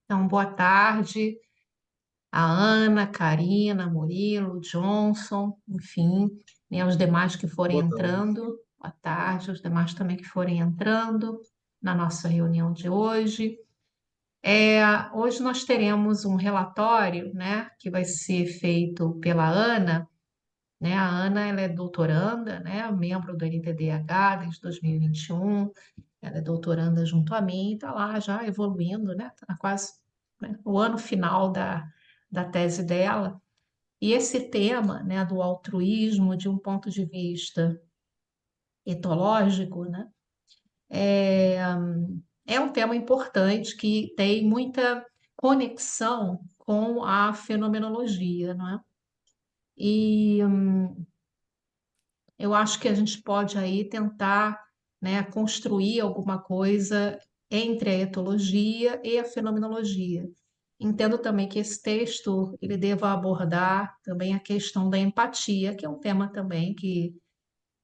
Então, boa tarde a Ana, Karina, Murilo, Johnson, enfim, né, os demais que forem Boa tarde. entrando. Boa tarde, os demais também que forem entrando na nossa reunião de hoje. Hoje nós teremos um relatório, né, que vai ser feito pela Ana, né? A Ana, ela é doutoranda, né, membro do NTDH desde 2021. Ela é doutoranda junto a mim, está lá já evoluindo, né? Está quase, né, o ano final da tese dela. E esse tema, né, do altruísmo de um ponto de vista etológico, né, é, é um tema importante que tem muita conexão com a fenomenologia, não é? E eu acho que a gente pode aí tentar, né, construir alguma coisa entre a etologia e a fenomenologia. Entendo também que esse texto ele deva abordar também a questão da empatia, que é um tema também que,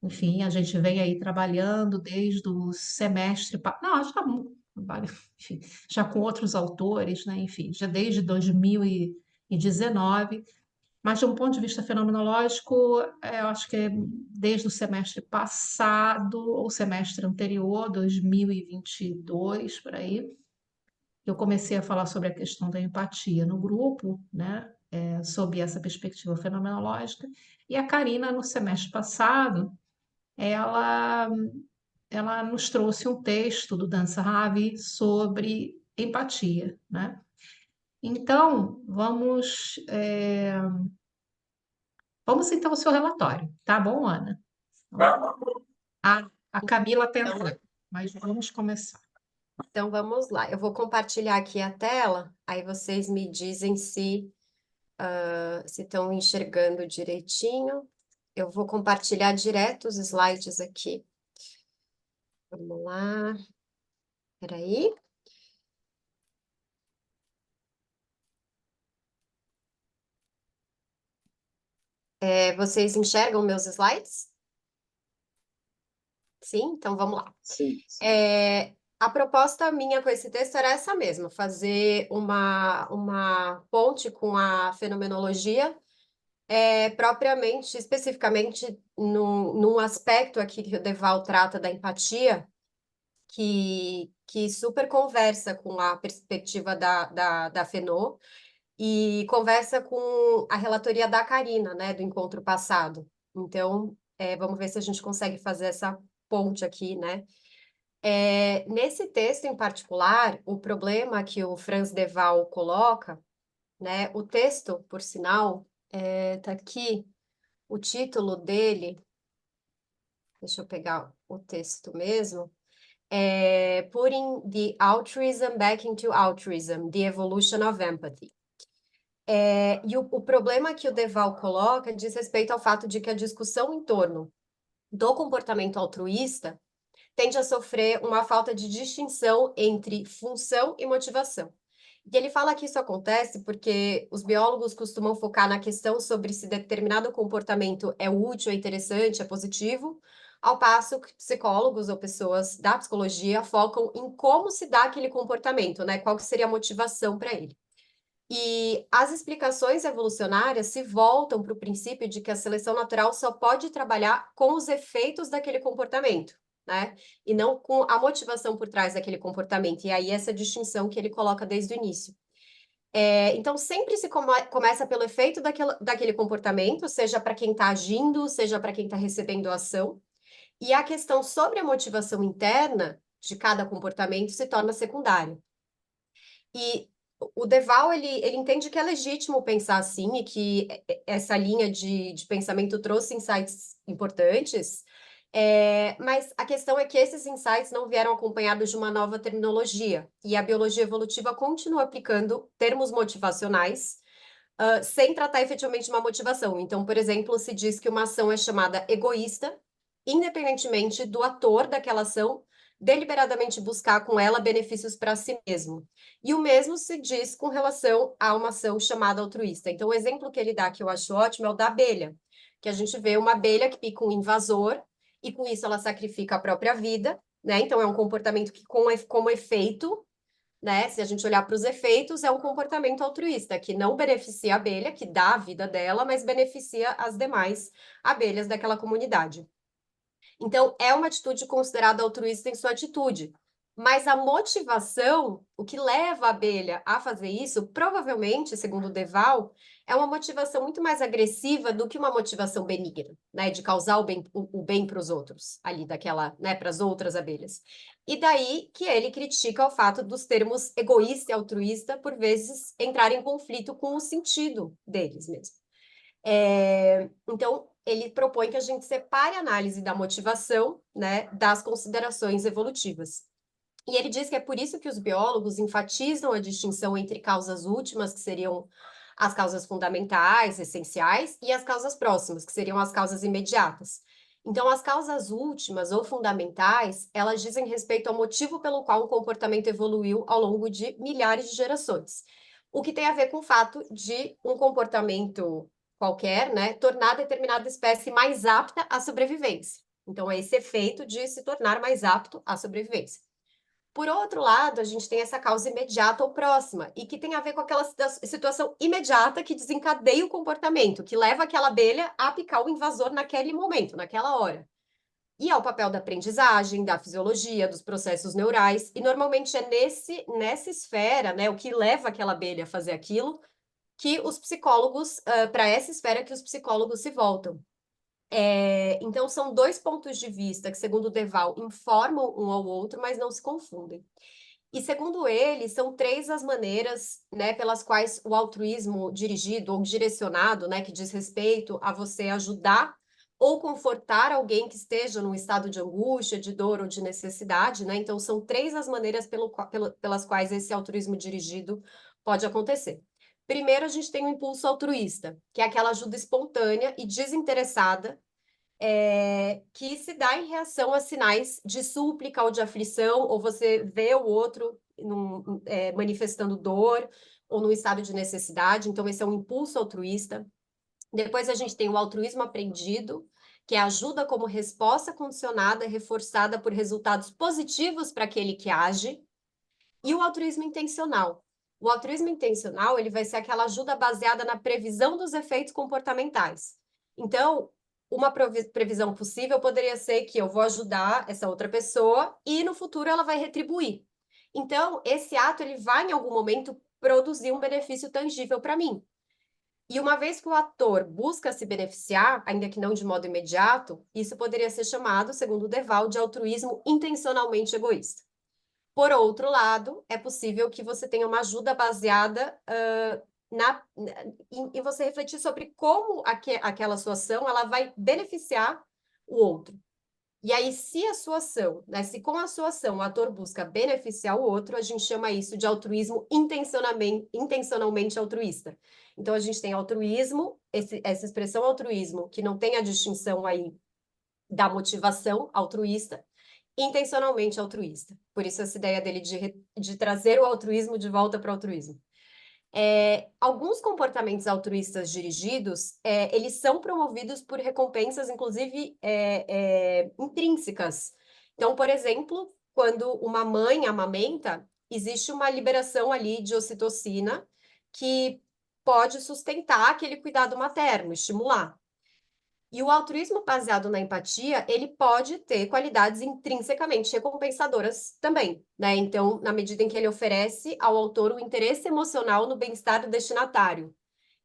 enfim, a gente vem aí trabalhando desde o semestre, não, já, enfim, já com outros autores, né, enfim, já desde 2019. Mas, de um ponto de vista fenomenológico, eu acho que é desde o semestre passado, ou semestre anterior, 2022, por aí, eu comecei a falar sobre a questão da empatia no grupo, né, sob essa perspectiva fenomenológica. E a Karina, no semestre passado, ela, ela nos trouxe um texto do Dan Ravi sobre empatia, né? Então, vamos então ao seu relatório, tá bom, Ana? A Camila está Então, entrando, mas vamos começar. então vamos lá. Eu vou compartilhar aqui a tela, aí vocês me dizem se estão enxergando direitinho. Eu vou compartilhar direto os slides aqui. Vamos lá. Peraí. Vocês enxergam meus slides? Sim? Então vamos lá. Sim. A proposta minha com esse texto era essa mesma, fazer uma ponte com a fenomenologia, propriamente, especificamente num aspecto aqui que o Deval trata da empatia, que super conversa com a perspectiva da Fenô e conversa com a relatoria da Karina, né, do encontro passado. Então, vamos ver se a gente consegue fazer essa ponte aqui, né? Nesse texto em particular, o problema que o Franz de Waal coloca, né, o texto, por sinal, tá aqui, o título dele, deixa eu pegar o texto mesmo, Putting the Altruism Back into Altruism, The Evolution of Empathy. E o problema que o Deval coloca diz respeito ao fato de que a discussão em torno do comportamento altruísta tende a sofrer uma falta de distinção entre função e motivação. E ele fala que isso acontece porque os biólogos costumam focar na questão sobre se determinado comportamento é útil, é interessante, é positivo, ao passo que psicólogos ou pessoas da psicologia focam em como se dá aquele comportamento, né? Qual que seria a motivação para ele. E as explicações evolucionárias se voltam para o princípio de que a seleção natural só pode trabalhar com os efeitos daquele comportamento, né? E não com a motivação por trás daquele comportamento. E aí essa distinção que ele coloca desde o início. Então, sempre se começa pelo efeito daquele comportamento, seja para quem está agindo, seja para quem está recebendo a ação. E a questão sobre a motivação interna de cada comportamento se torna secundária. E o Deval, ele entende que é legítimo pensar assim e que essa linha de pensamento trouxe insights importantes, mas a questão é que esses insights não vieram acompanhados de uma nova terminologia, e a biologia evolutiva continua aplicando termos motivacionais, sem tratar efetivamente de uma motivação. Então, por exemplo, se diz que uma ação é chamada egoísta, independentemente do ator daquela ação deliberadamente buscar com ela benefícios para si mesmo. E o mesmo se diz com relação a uma ação chamada altruísta. Então, o exemplo que ele dá, que eu acho ótimo, é o da abelha, que a gente vê uma abelha que pica um invasor e com isso ela sacrifica a própria vida, né? Então, é um comportamento que, como efeito, né? Se a gente olhar para os efeitos, é um comportamento altruísta, que não beneficia a abelha, que dá a vida dela, mas beneficia as demais abelhas daquela comunidade. Então, é uma atitude considerada altruísta em sua atitude. Mas a motivação, o que leva a abelha a fazer isso, provavelmente, segundo o Deval, é uma motivação muito mais agressiva do que uma motivação benigna, né? De causar o bem para os outros, ali daquela, né, para as outras abelhas. E daí que ele critica o fato dos termos egoísta e altruísta, por vezes, entrarem em conflito com o sentido deles mesmo. Então, ele propõe que a gente separe a análise da motivação, né, das considerações evolutivas. E ele diz que é por isso que os biólogos enfatizam a distinção entre causas últimas, que seriam as causas fundamentais, essenciais, e as causas próximas, que seriam as causas imediatas. Então, as causas últimas ou fundamentais, elas dizem respeito ao motivo pelo qual o comportamento evoluiu ao longo de milhares de gerações. O que tem a ver com o fato de um comportamento qualquer, né, tornar determinada espécie mais apta à sobrevivência. Então, é esse efeito de se tornar mais apto à sobrevivência. Por outro lado, a gente tem essa causa imediata ou próxima, e que tem a ver com aquela situação imediata que desencadeia o comportamento, que leva aquela abelha a picar o invasor naquele momento, naquela hora. E é o papel da aprendizagem, da fisiologia, dos processos neurais, e normalmente é nessa esfera, né, o que leva aquela abelha a fazer aquilo, que os psicólogos, para essa esfera que os psicólogos se voltam. Então, são dois pontos de vista que, segundo o Deval, informam um ao outro, mas não se confundem. E, segundo ele, são três as maneiras, né, pelas quais o altruísmo dirigido ou direcionado, né, que diz respeito a você ajudar ou confortar alguém que esteja num estado de angústia, de dor ou de necessidade, né? Então, são três as maneiras pelas quais esse altruísmo dirigido pode acontecer. Primeiro, a gente tem o impulso altruísta, que é aquela ajuda espontânea e desinteressada que se dá em reação a sinais de súplica ou de aflição, ou você vê o outro manifestando dor ou num estado de necessidade. Então, esse é um impulso altruísta. Depois a gente tem o altruísmo aprendido, que é ajuda como resposta condicionada, reforçada por resultados positivos para aquele que age. E o altruísmo intencional. O altruísmo intencional, ele vai ser aquela ajuda baseada na previsão dos efeitos comportamentais. Então, uma previsão possível poderia ser que eu vou ajudar essa outra pessoa e no futuro ela vai retribuir. Então, esse ato ele vai em algum momento produzir um benefício tangível para mim. E uma vez que o ator busca se beneficiar, ainda que não de modo imediato, isso poderia ser chamado, segundo o Deval, de altruísmo intencionalmente egoísta. Por outro lado, é possível que você tenha uma ajuda baseada em você refletir sobre como aquela sua ação ela vai beneficiar o outro. E aí, se a sua ação, né, se com a sua ação o ator busca beneficiar o outro, a gente chama isso de altruísmo intencionalmente altruísta. Então, a gente tem altruísmo, essa expressão altruísmo, que não tem a distinção aí da motivação altruísta, intencionalmente altruísta. Por isso essa ideia dele de trazer o altruísmo de volta para o altruísmo. Alguns comportamentos altruístas dirigidos, eles são promovidos por recompensas, inclusive intrínsecas. Então, por exemplo, quando uma mãe amamenta, existe uma liberação ali de ocitocina que pode sustentar aquele cuidado materno, estimular. E o altruísmo baseado na empatia, ele pode ter qualidades intrinsecamente recompensadoras também, né? Então, na medida em que ele oferece ao autor o interesse emocional no bem-estar do destinatário.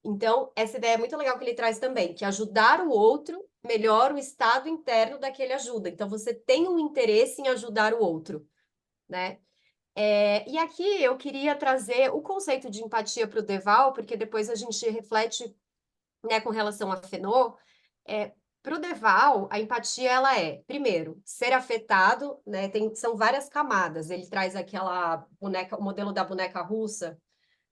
Então, essa ideia é muito legal que ele traz também, que ajudar o outro melhora o estado interno daquele ajuda. Então, você tem um interesse em ajudar o outro, né? E aqui eu queria trazer o conceito de empatia para o Deval, porque depois a gente reflete, né, com relação a Fenô. Para o Deval, a empatia ela é, primeiro, ser afetado, né? São várias camadas. Ele traz aquela boneca, o modelo da boneca russa,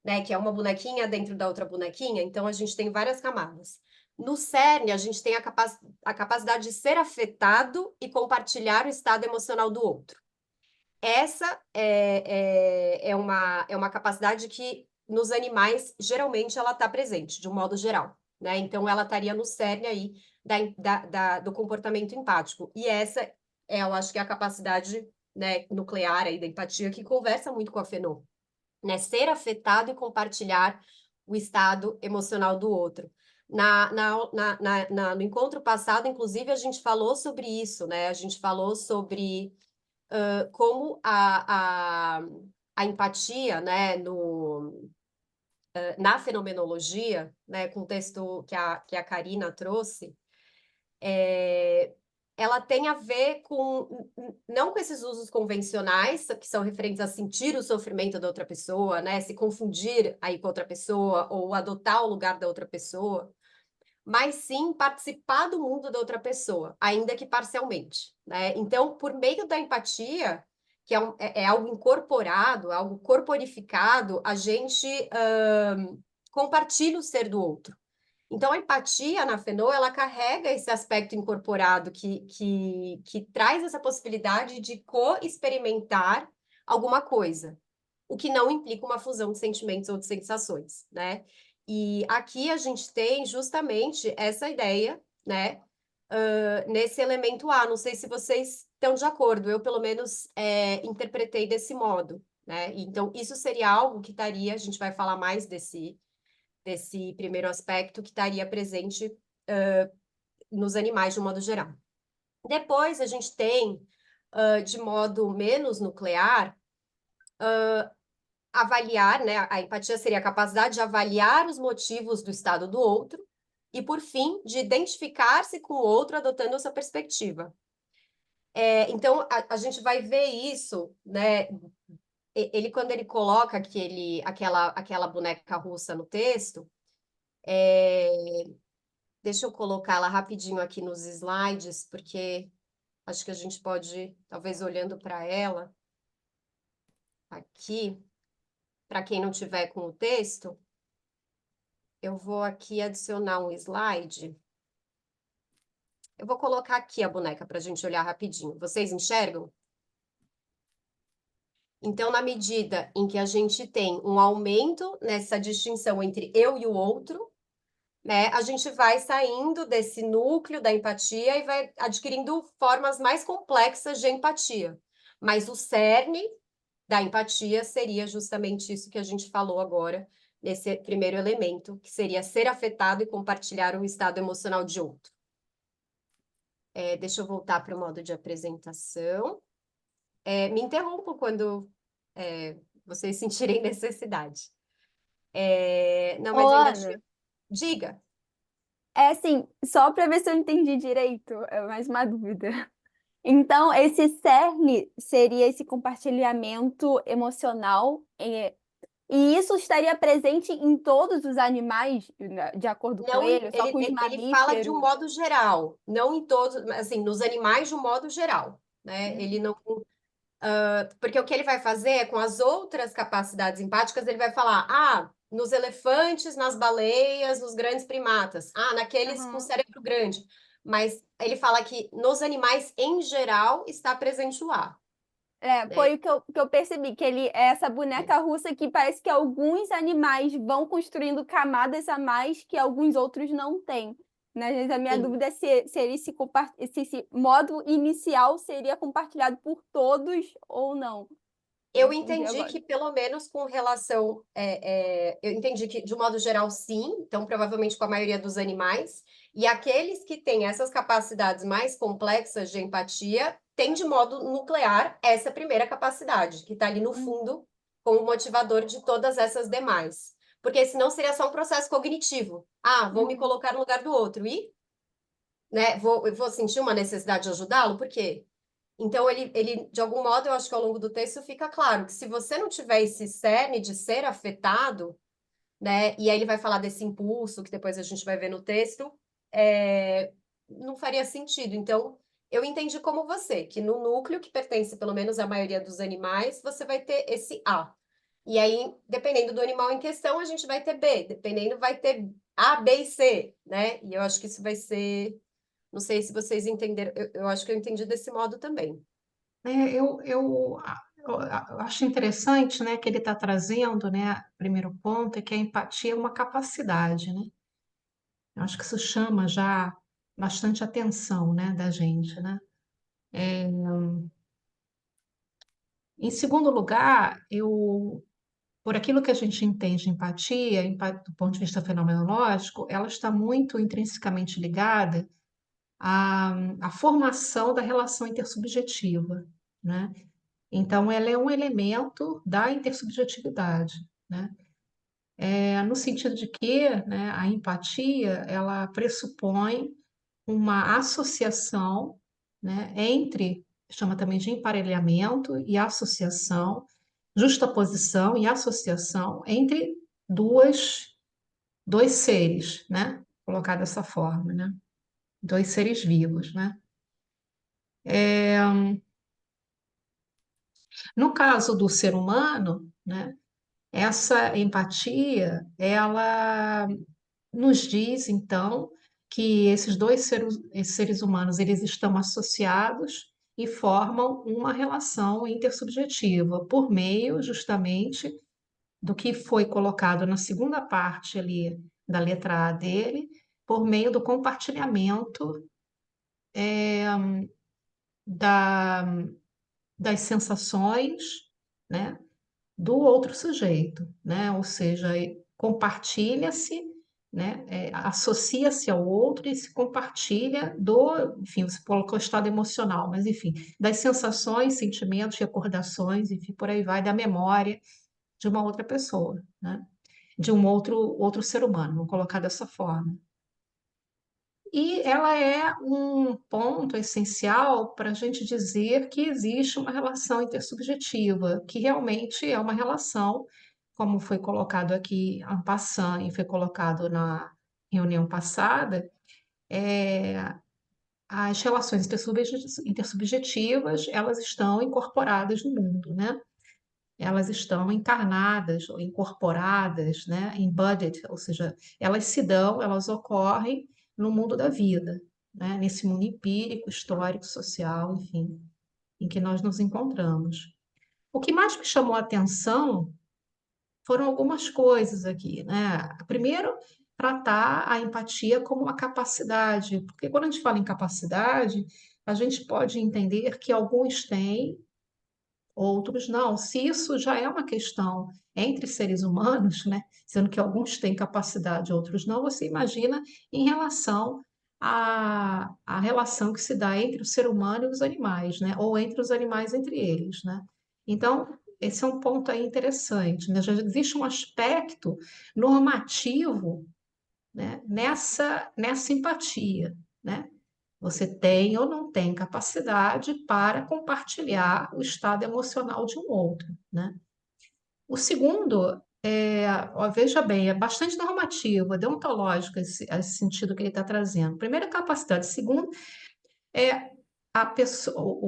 né? Que é uma bonequinha dentro da outra bonequinha. Então a gente tem várias camadas. No cerne, a gente tem a capacidade de ser afetado e compartilhar o estado emocional do outro. Essa é uma capacidade que nos animais geralmente ela está presente, de um modo geral, né? Então ela estaria no cerne aí do comportamento empático. E eu acho que é a capacidade, né, nuclear aí da empatia que conversa muito com a Fenô, né? Ser afetado e compartilhar o estado emocional do outro. No encontro passado, inclusive, a gente falou sobre isso, né? A gente falou sobre como a empatia, né, na fenomenologia, né, com o texto que a Karina trouxe, é, ela tem a ver com, não com esses usos convencionais, que são referentes a sentir o sofrimento da outra pessoa, né, se confundir aí com outra pessoa, ou adotar o lugar da outra pessoa, mas sim participar do mundo da outra pessoa, ainda que parcialmente, né? Então, por meio da empatia, que é algo incorporado, algo corporificado, a gente compartilha o ser do outro. Então, a empatia na Fenô, ela carrega esse aspecto incorporado que traz essa possibilidade de co-experimentar alguma coisa, o que não implica uma fusão de sentimentos ou de sensações, né? E aqui a gente tem justamente essa ideia, né, nesse elemento A. Não sei se vocês estão de acordo, eu pelo menos interpretei desse modo, né? Então, isso seria algo que estaria, a gente vai falar mais desse primeiro aspecto que estaria presente nos animais de um modo geral. Depois a gente tem, de modo menos nuclear, avaliar, né? A empatia seria a capacidade de avaliar os motivos do estado do outro e, por fim, de identificar-se com o outro adotando essa perspectiva. Então, a gente vai ver isso, né? Quando ele coloca aquela boneca russa no texto, deixa eu colocá-la rapidinho aqui nos slides, porque acho que a gente pode, talvez olhando para ela aqui, para quem não tiver com o texto, eu vou aqui adicionar um slide. Eu vou colocar aqui a boneca para a gente olhar rapidinho. Vocês enxergam? Então, na medida em que a gente tem um aumento nessa distinção entre eu e o outro, né, a gente vai saindo desse núcleo da empatia e vai adquirindo formas mais complexas de empatia. Mas o cerne da empatia seria justamente isso que a gente falou agora, nesse primeiro elemento, que seria ser afetado e compartilhar o estado emocional de outro. Deixa eu voltar para o modo de apresentação. Me interrompam quando vocês sentirem necessidade. Não, Ô, mas eu ainda Ana, diga. é assim, só para ver se eu entendi direito, é mais uma dúvida. Então, esse cerne seria esse compartilhamento emocional, e isso estaria presente em todos os animais, né, de acordo com Não, ele, só com os ele fala de um mamíferos? modo geral, não em todos, assim, nos animais de um modo geral, né? Ele Uhum. não, porque o que ele vai fazer é com as outras capacidades empáticas, ele vai falar, nos elefantes, nas baleias, nos grandes primatas, naqueles com Aham. cérebro grande. Mas ele fala que nos animais em geral está presente o A, né? Foi o que eu percebi, que ele é essa boneca russa que parece que alguns animais vão construindo camadas a mais que alguns outros não têm. Né? Às vezes a minha Sim. dúvida é se esse modo inicial seria compartilhado por todos ou não. Eu Eu entendi entendi agora. que, pelo menos com relação. Eu entendi que, de um modo geral, sim, então, provavelmente com a maioria dos animais. E aqueles que têm essas capacidades mais complexas de empatia têm, de modo nuclear, essa primeira capacidade, que está ali no Uhum. fundo, como motivador de todas essas demais. Porque senão seria só um processo cognitivo. Vou me Uhum. colocar no lugar do outro. E, né, eu vou sentir uma necessidade de ajudá-lo, por quê? Então, de algum modo, eu acho que ao longo do texto fica claro que se você não tiver esse cerne de ser afetado, né, e aí ele vai falar desse impulso, que depois a gente vai ver no texto, não faria sentido. Então, eu entendi como você, que no núcleo, que pertence pelo menos à maioria dos animais, você vai ter esse A. E aí, dependendo do animal em questão, a gente vai ter B, dependendo, vai ter A, B e C, né? E eu acho que isso vai ser. Não sei se vocês entenderam, eu acho que eu entendi desse modo também. Eu acho interessante, né, que ele está trazendo, né, primeiro ponto é que a empatia é uma capacidade, né? Eu acho que isso chama já bastante atenção, né, da gente, né? Em segundo lugar, eu por aquilo que a gente entende de empatia, do ponto de vista fenomenológico, ela está muito intrinsecamente ligada à formação da relação intersubjetiva, né? Então, ela é um elemento da intersubjetividade, né? No sentido de que, né, a empatia, ela pressupõe uma associação, né, chama também de emparelhamento e associação, justaposição e associação entre dois seres, né? Colocar dessa forma, né? Dois seres vivos, né? No caso do ser humano, né? Essa empatia, ela nos diz, então, que esses seres humanos, eles estão associados e formam uma relação intersubjetiva por meio, justamente, do que foi colocado na segunda parte ali da letra A dele, por meio do compartilhamento da, das sensações, né, do outro sujeito, né? Ou seja, compartilha-se, né? Associa-se ao outro e se compartilha enfim, você colocou estado emocional, mas enfim, das sensações, sentimentos, recordações, enfim, por aí vai, da memória de uma outra pessoa, né? De um outro ser humano, vamos colocar dessa forma. E ela é um ponto essencial para a gente dizer que existe uma relação intersubjetiva, que realmente é uma relação, como foi colocado aqui en passant e foi colocado na reunião passada, as relações intersubjetivas, elas estão incorporadas no mundo, né? Elas estão encarnadas ou incorporadas, né? Embodied, ou seja, elas ocorrem no mundo da vida, né? Nesse mundo empírico, histórico, social, enfim, em que nós nos encontramos. O que mais me chamou a atenção foram algumas coisas aqui, né? Primeiro, tratar a empatia como uma capacidade, porque quando a gente fala em capacidade, a gente pode entender que alguns têm, outros não. Se isso já é uma questão entre seres humanos, né, sendo que alguns têm capacidade, outros não, você imagina em relação à relação que se dá entre o ser humano e os animais, né, ou entre os animais entre eles, né? Então, esse é um ponto aí interessante, né? Já existe um aspecto normativo, né, nessa empatia, né? Você tem ou não tem capacidade para compartilhar o estado emocional de um outro, né? O segundo ó, veja bem, é bastante normativo, é deontológico esse sentido que ele está trazendo. Primeiro, a capacidade. Segundo, é a pessoa,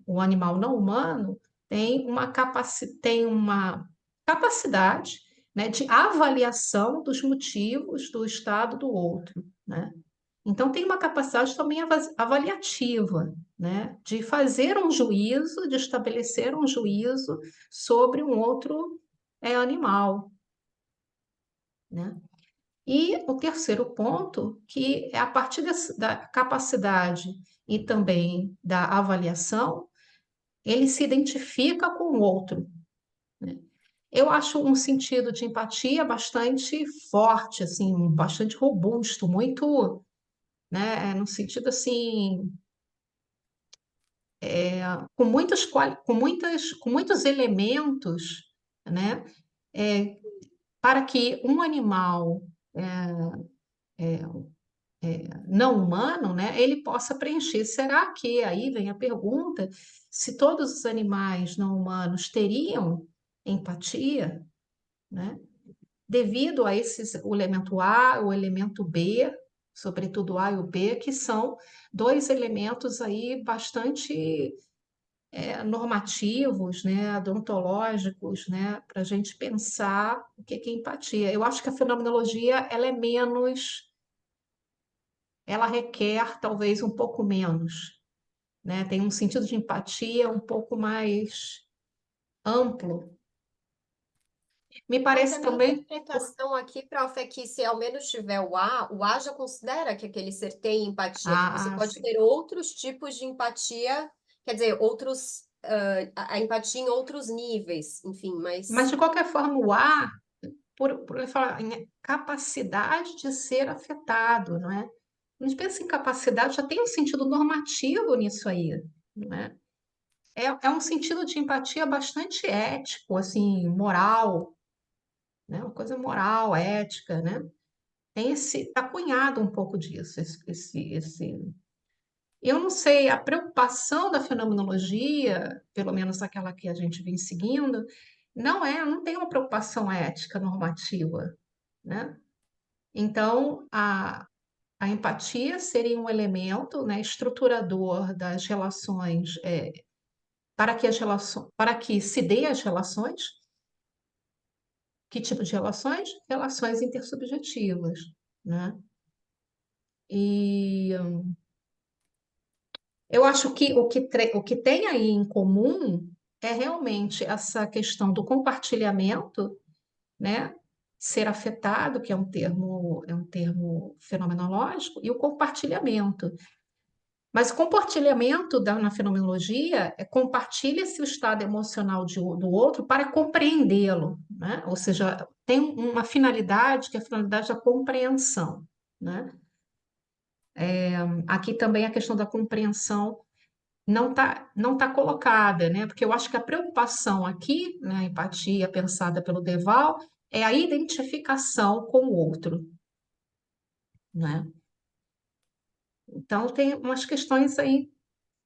o animal não humano tem uma capacidade, né, de avaliação dos motivos do estado do outro, né? Então, tem uma capacidade também avaliativa, né? De fazer um juízo, de estabelecer um juízo sobre um outro animal, né? E o terceiro ponto, que é a partir da capacidade e também da avaliação, ele se identifica com o outro, né? Eu acho um sentido de empatia bastante forte, assim, bastante robusto, muito, né, no sentido assim, com muitos elementos, né, é, para que um animal não humano, né, ele possa preencher. Será que, aí vem a pergunta, se todos os animais não humanos teriam empatia, né, devido a o elemento A, o elemento B, sobretudo o A e o B, que são dois elementos aí bastante normativos, né, odontológicos, né, para a gente pensar o que é empatia. Eu acho que a fenomenologia ela é menos, ela requer talvez um pouco menos, né? Tem um sentido de empatia um pouco mais amplo. Me Mas parece a minha também. interpretação aqui, prof, é que se ao menos tiver o A já considera que aquele ser tem empatia, que você pode Sim. ter outros tipos de empatia, quer dizer, outros a empatia em outros níveis, enfim, Mas, de qualquer forma, o A, por ele falar em capacidade de ser afetado, não é? A gente pensa em capacidade, já tem um sentido normativo nisso aí, não é? É um sentido de empatia bastante ético, assim, moral, né? Uma coisa moral, ética, né? Tem tá cunhado um pouco disso, eu não sei, a preocupação da fenomenologia, pelo menos aquela que a gente vem seguindo, não tem uma preocupação ética normativa, né? Então, a empatia seria um elemento, né, estruturador das relações, para que se dê as relações. Que tipo de relações? Relações intersubjetivas, né? E eu acho que o que tem aí em comum é realmente essa questão do compartilhamento, né? Ser afetado, que é um termo fenomenológico, e o compartilhamento. Mas o compartilhamento na fenomenologia compartilha-se o estado emocional do outro para compreendê-lo, né? Ou seja, tem uma finalidade que é a finalidade da compreensão, né? Aqui também a questão da compreensão não tá colocada, né? Porque eu acho que a preocupação aqui, né, a empatia pensada pelo Deval, é a identificação com o outro, né? Então tem umas questões aí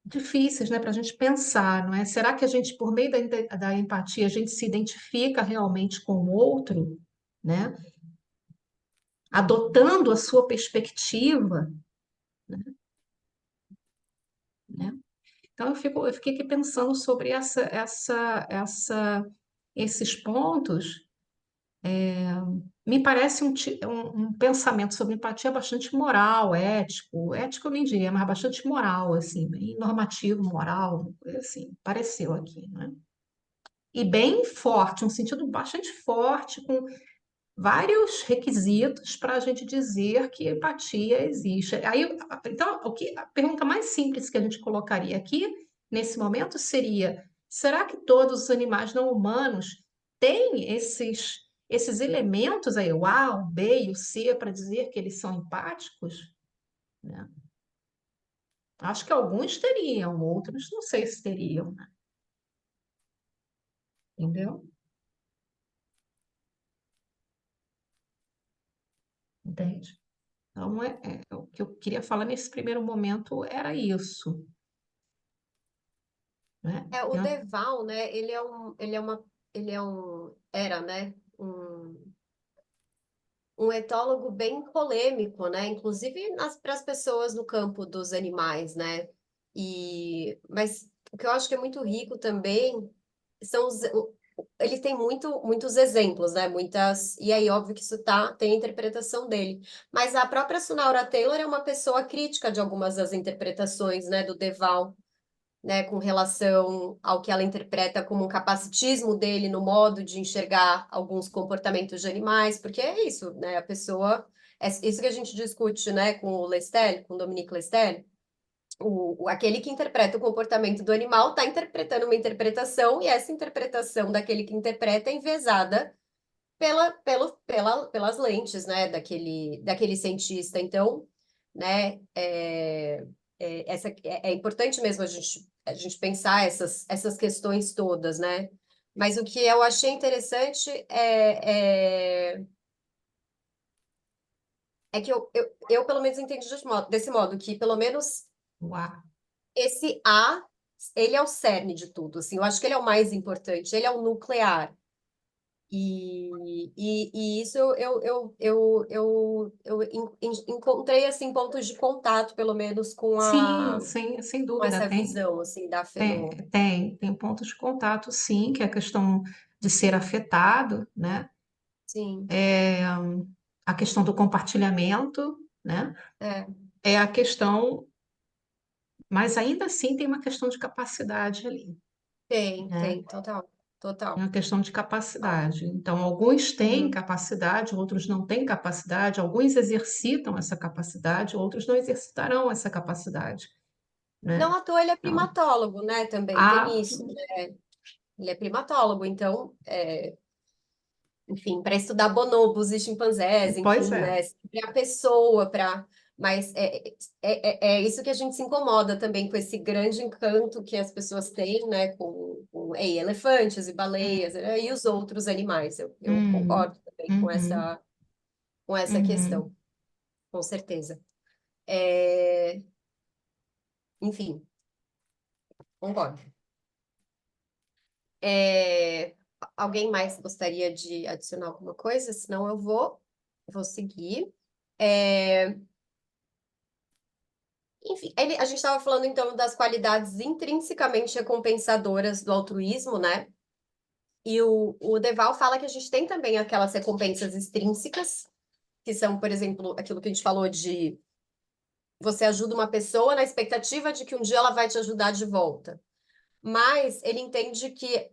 difíceis, né, para a gente pensar, não é? Será que a gente, por meio da empatia, a gente se identifica realmente com o outro, né? Adotando a sua perspectiva, né? Então eu fiquei aqui pensando sobre esses pontos. Me parece um pensamento sobre empatia bastante moral, ético eu nem diria, mas bastante moral, assim, bem normativo, moral, assim, pareceu aqui, né? E bem forte, um sentido bastante forte, com vários requisitos para a gente dizer que empatia existe. Então, a pergunta mais simples que a gente colocaria aqui, nesse momento, seria: será que todos os animais não humanos têm esses elementos aí, o A, o B e o C, para dizer que eles são empáticos? Né? Acho que alguns teriam, outros não sei se teriam, né? Entendeu? Entende? Então, o que eu queria falar nesse primeiro momento era isso, né? o Deval, né, era, né, um etólogo bem polêmico, né, inclusive para as pessoas no campo dos animais, né, mas o que eu acho que é muito rico também são ele tem muitos exemplos, né, e aí óbvio que tem a interpretação dele, mas a própria Sunaura Taylor é uma pessoa crítica de algumas das interpretações, né, do Deval, né, com relação ao que ela interpreta como um capacitismo dele no modo de enxergar alguns comportamentos de animais, porque é isso, né, é isso que a gente discute, né, com o Lestel, com o Dominique Lestel, aquele que interpreta o comportamento do animal está interpretando uma interpretação, e essa interpretação daquele que interpreta é enviesada pelas lentes, né, daquele cientista. Então, né, é importante mesmo a gente pensar essas questões todas, né? Mas o que eu achei interessante é que eu pelo menos entendi desse modo, que pelo menos Uau. esse ele é o cerne de tudo, assim, eu acho que ele é o mais importante, ele é o nuclear. E isso encontrei assim pontos de contato, pelo menos Sim, sem com dúvida, essa visão assim da tem pontos de contato, sim, que é a questão de ser afetado, né? Sim, A questão do compartilhamento, né? é, É a questão, mas ainda assim tem uma questão de capacidade ali, né? tem, total, É total. uma questão de capacidade. Então, alguns têm Uhum. capacidade, outros não têm capacidade, alguns exercitam essa capacidade, outros não exercitarão essa capacidade. né? Não à toa ele é Então, primatólogo, né? Também tem ah, isso, né? Ele é primatólogo, então, enfim, para estudar bonobos e chimpanzés, pois enfim, é. né? Sempre a pessoa para. Mas é isso que a gente se incomoda também com esse grande encanto que as pessoas têm, né? Com elefantes e baleias, né, e os outros animais. Eu Uhum, concordo também uhum, com essa uhum. questão, com certeza. É, enfim, concordo. É, alguém mais gostaria de adicionar alguma coisa? Senão eu vou seguir. É, enfim, a gente estava falando então das qualidades intrinsecamente recompensadoras do altruísmo, né? E o Deval fala que a gente tem também aquelas recompensas extrínsecas, que são, por exemplo, aquilo que a gente falou de você ajuda uma pessoa na expectativa de que um dia ela vai te ajudar de volta. Mas ele entende que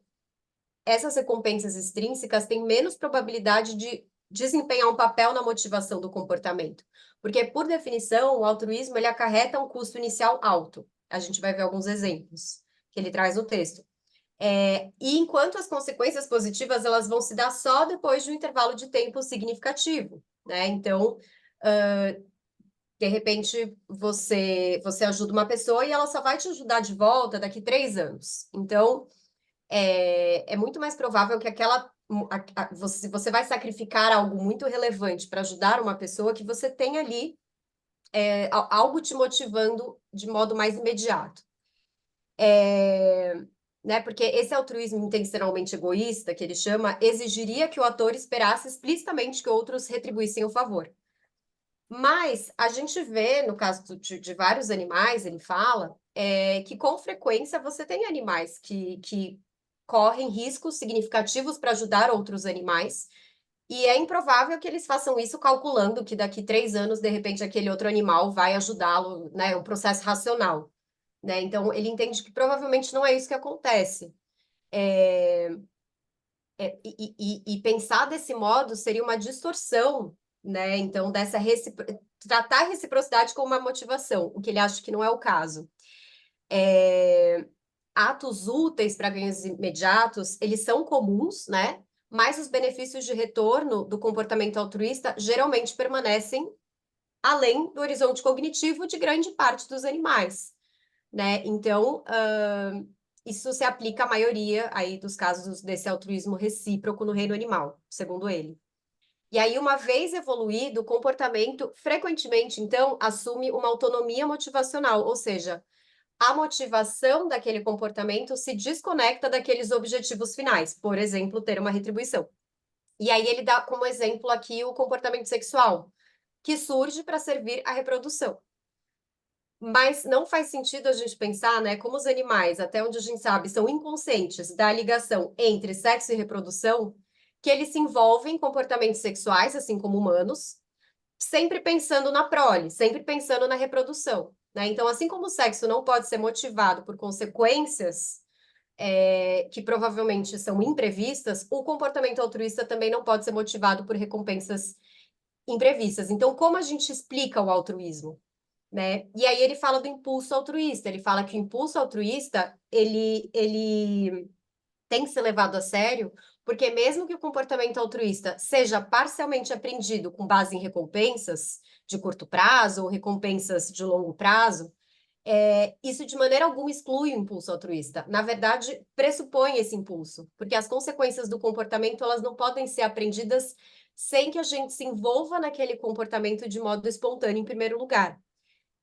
essas recompensas extrínsecas têm menos probabilidade de desempenhar um papel na motivação do comportamento. Porque, por definição, o altruísmo ele acarreta um custo inicial alto. A gente vai ver alguns exemplos que ele traz no texto. E enquanto as consequências positivas elas vão se dar só depois de um intervalo de tempo significativo, né? Então, de repente, você ajuda uma pessoa e ela só vai te ajudar de volta daqui 3 anos. Então, é muito mais provável que você vai sacrificar algo muito relevante para ajudar uma pessoa que você tem ali algo te motivando de modo mais imediato. Né? Porque esse altruísmo intencionalmente egoísta, que ele chama, exigiria que o ator esperasse explicitamente que outros retribuíssem o favor. Mas a gente vê, no caso de vários animais, ele fala, que com frequência você tem animais que correm riscos significativos para ajudar outros animais, e é improvável que eles façam isso calculando que daqui 3 anos, de repente, aquele outro animal vai ajudá-lo, né? É um processo racional, né? Então, ele entende que provavelmente não é isso que acontece. E pensar desse modo seria uma distorção, né? Então, tratar a reciprocidade como uma motivação, o que ele acha que não é o caso. Atos úteis para ganhos imediatos, eles são comuns, né? Mas os benefícios de retorno do comportamento altruísta geralmente permanecem além do horizonte cognitivo de grande parte dos animais, né? Então, isso se aplica à maioria aí dos casos desse altruísmo recíproco no reino animal, segundo ele. E aí, uma vez evoluído, o comportamento frequentemente, então, assume uma autonomia motivacional, ou seja, a motivação daquele comportamento se desconecta daqueles objetivos finais, por exemplo, ter uma retribuição. E aí ele dá como exemplo aqui o comportamento sexual, que surge para servir à reprodução. Mas não faz sentido a gente pensar, né, como os animais, até onde a gente sabe, são inconscientes da ligação entre sexo e reprodução, que eles se envolvem em comportamentos sexuais, assim como humanos, sempre pensando na prole, sempre pensando na reprodução, né? Então, assim como o sexo não pode ser motivado por consequências que provavelmente são imprevistas, o comportamento altruísta também não pode ser motivado por recompensas imprevistas. Então, como a gente explica o altruísmo? Né? E aí ele fala do impulso altruísta. Ele fala que o impulso altruísta ele tem que ser levado a sério, porque mesmo que o comportamento altruísta seja parcialmente aprendido com base em recompensas de curto prazo ou recompensas de longo prazo, isso de maneira alguma exclui o impulso altruísta. Na verdade, pressupõe esse impulso, porque as consequências do comportamento elas não podem ser aprendidas sem que a gente se envolva naquele comportamento de modo espontâneo, em primeiro lugar.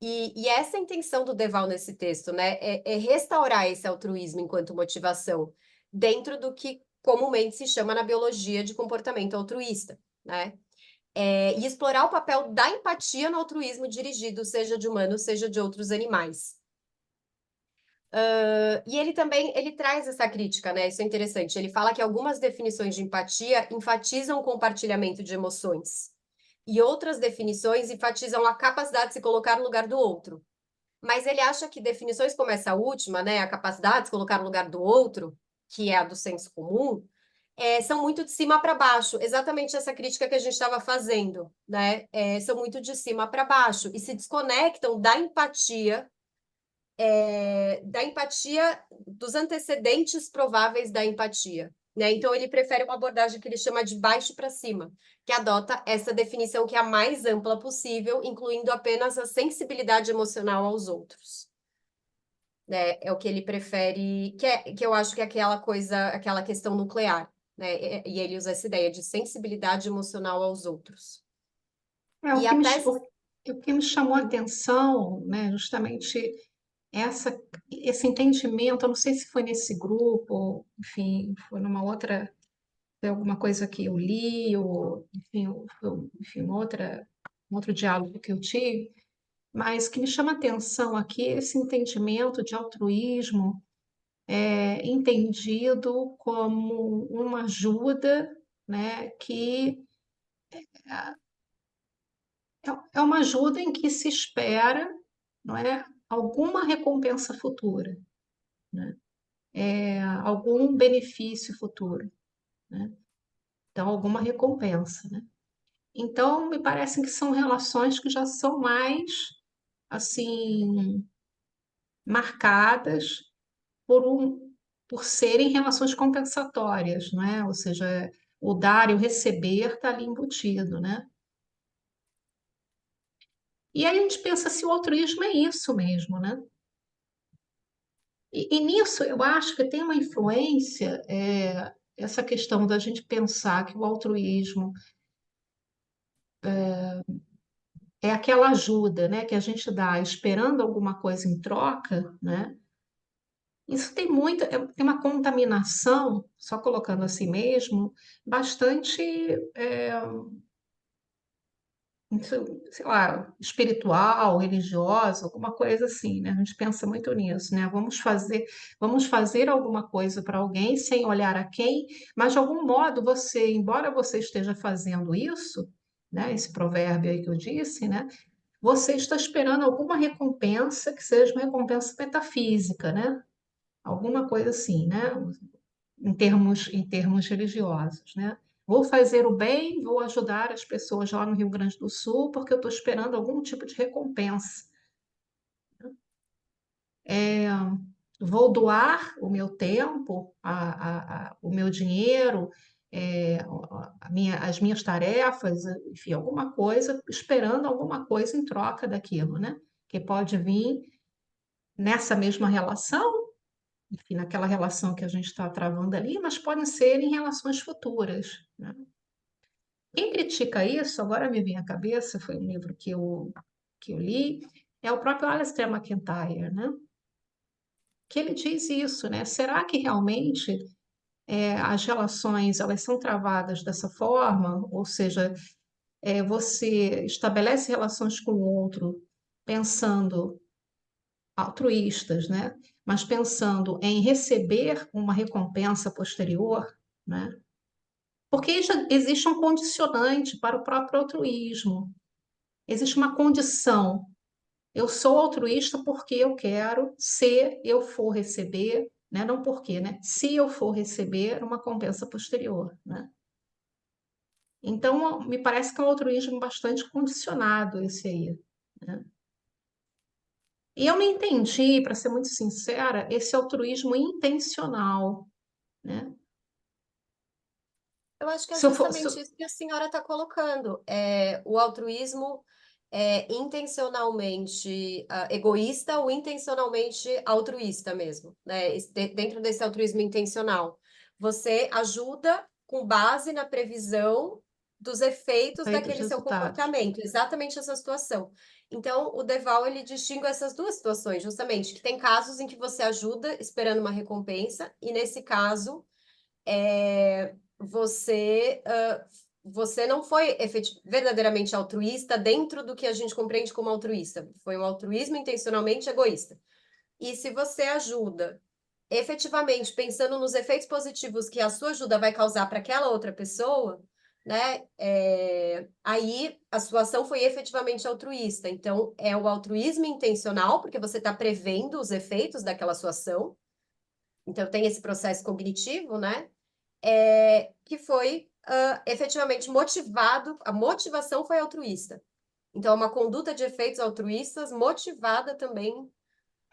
E essa é a intenção do Deval nesse texto, né? É restaurar esse altruísmo enquanto motivação, dentro do que comumente se chama na biologia de comportamento altruísta, né? E explorar o papel da empatia no altruísmo dirigido, seja de humanos, seja de outros animais. E ele também ele traz essa crítica, né? Isso é interessante. Ele fala que algumas definições de empatia enfatizam o compartilhamento de emoções, e outras definições enfatizam a capacidade de se colocar no lugar do outro. Mas ele acha que definições como essa última, né, a capacidade de se colocar no lugar do outro, que é a do senso comum, são muito de cima para baixo. Exatamente essa crítica que a gente estava fazendo, né? São muito de cima para baixo e se desconectam da empatia da empatia, dos antecedentes prováveis da empatia, né? Então, ele prefere uma abordagem que ele chama de baixo para cima, que adota essa definição que é a mais ampla possível, incluindo apenas a sensibilidade emocional aos outros. Né? É o que ele prefere, que eu acho que é aquela coisa, aquela questão nuclear, né? E ele usa essa ideia de sensibilidade emocional aos outros. É, E a tese... o que me chamou a atenção, né, justamente esse entendimento, eu não sei se foi nesse grupo, ou, enfim, foi numa outra, foi alguma coisa que eu li, ou, enfim, um outro diálogo que eu tive, mas que me chama a atenção aqui esse entendimento de altruísmo entendido como uma ajuda, né, que é uma ajuda em que se espera, não é, alguma recompensa futura, né? Algum benefício futuro, né? Então, alguma recompensa, né? Então, me parece que são relações que já são mais, assim, marcadas por serem relações compensatórias, não é? Ou seja, o dar e o receber está ali embutido, né? E aí a gente pensa se o altruísmo é isso mesmo, né? E nisso eu acho que tem uma influência, essa questão da gente pensar que o altruísmo é aquela ajuda, né, que a gente dá esperando alguma coisa em troca, né? Isso tem tem uma contaminação, só colocando assim mesmo, bastante, sei lá, espiritual, religiosa, alguma coisa assim, né? A gente pensa muito nisso, né? Vamos fazer alguma coisa para alguém sem olhar a quem, mas de algum modo você, embora você esteja fazendo isso, né? Esse provérbio aí que eu disse, né? Você está esperando alguma recompensa que seja uma recompensa metafísica, né? Alguma coisa assim, né? Em termos religiosos, né? Vou fazer o bem, vou ajudar as pessoas lá no Rio Grande do Sul, porque eu estou esperando algum tipo de recompensa. É, vou doar o meu tempo, o meu dinheiro, as minhas tarefas, enfim, alguma coisa, esperando alguma coisa em troca daquilo, né? Que pode vir nessa mesma relação, enfim, naquela relação que a gente está travando ali, mas podem ser em relações futuras, né? Quem critica isso, agora me vem à cabeça, foi um livro que eu li, é o próprio Alistair MacIntyre, né? Que ele diz isso, né? Será que realmente as relações elas são travadas dessa forma? Ou seja, você estabelece relações com o outro pensando altruístas, né? Mas pensando em receber uma recompensa posterior, né? Porque já existe um condicionante para o próprio altruísmo. Existe uma condição. Eu sou altruísta porque eu quero, se eu for receber, né? Não porque, né? Se eu for receber uma compensa posterior, né? Então, me parece que é um altruísmo bastante condicionado esse aí, né? E eu não entendi, para ser muito sincera, esse altruísmo intencional, né? Eu acho que é Se eu for, se justamente eu- isso que a senhora está colocando. O altruísmo é intencionalmente egoísta ou intencionalmente altruísta mesmo, né? Dentro desse altruísmo intencional, você ajuda com base na previsão dos efeitos Feito os daquele seu resultados. comportamento, exatamente essa situação. Então, o Deval, ele distingue essas duas situações, justamente, que tem casos em que você ajuda esperando uma recompensa, e nesse caso você não foi verdadeiramente altruísta dentro do que a gente compreende como altruísta. Foi um altruísmo intencionalmente egoísta. E se você ajuda efetivamente pensando nos efeitos positivos que a sua ajuda vai causar para aquela outra pessoa, né? Aí a sua ação foi efetivamente altruísta. Então, é o altruísmo intencional, porque você está prevendo os efeitos daquela sua ação. Então, tem esse processo cognitivo, né? Que foi efetivamente motivado, a motivação foi altruísta. Então, é uma conduta de efeitos altruístas motivada também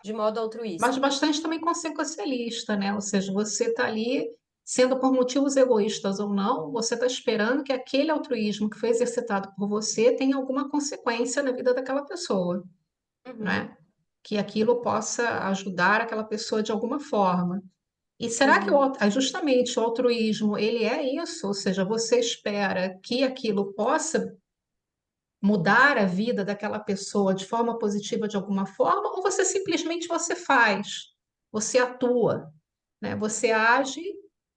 de modo Mas altruísta. bastante também consequencialista, né? Ou seja, você está ali, sendo por motivos egoístas ou não, você está esperando que aquele altruísmo que foi exercitado por você tenha alguma consequência na vida daquela pessoa, Uhum, né? Que aquilo possa ajudar aquela pessoa de alguma forma. E será que uhum. justamente o altruísmo, ele é isso? Ou seja, você espera que aquilo possa mudar a vida daquela pessoa de forma positiva de alguma forma, ou você simplesmente você faz, você atua, né? Você age,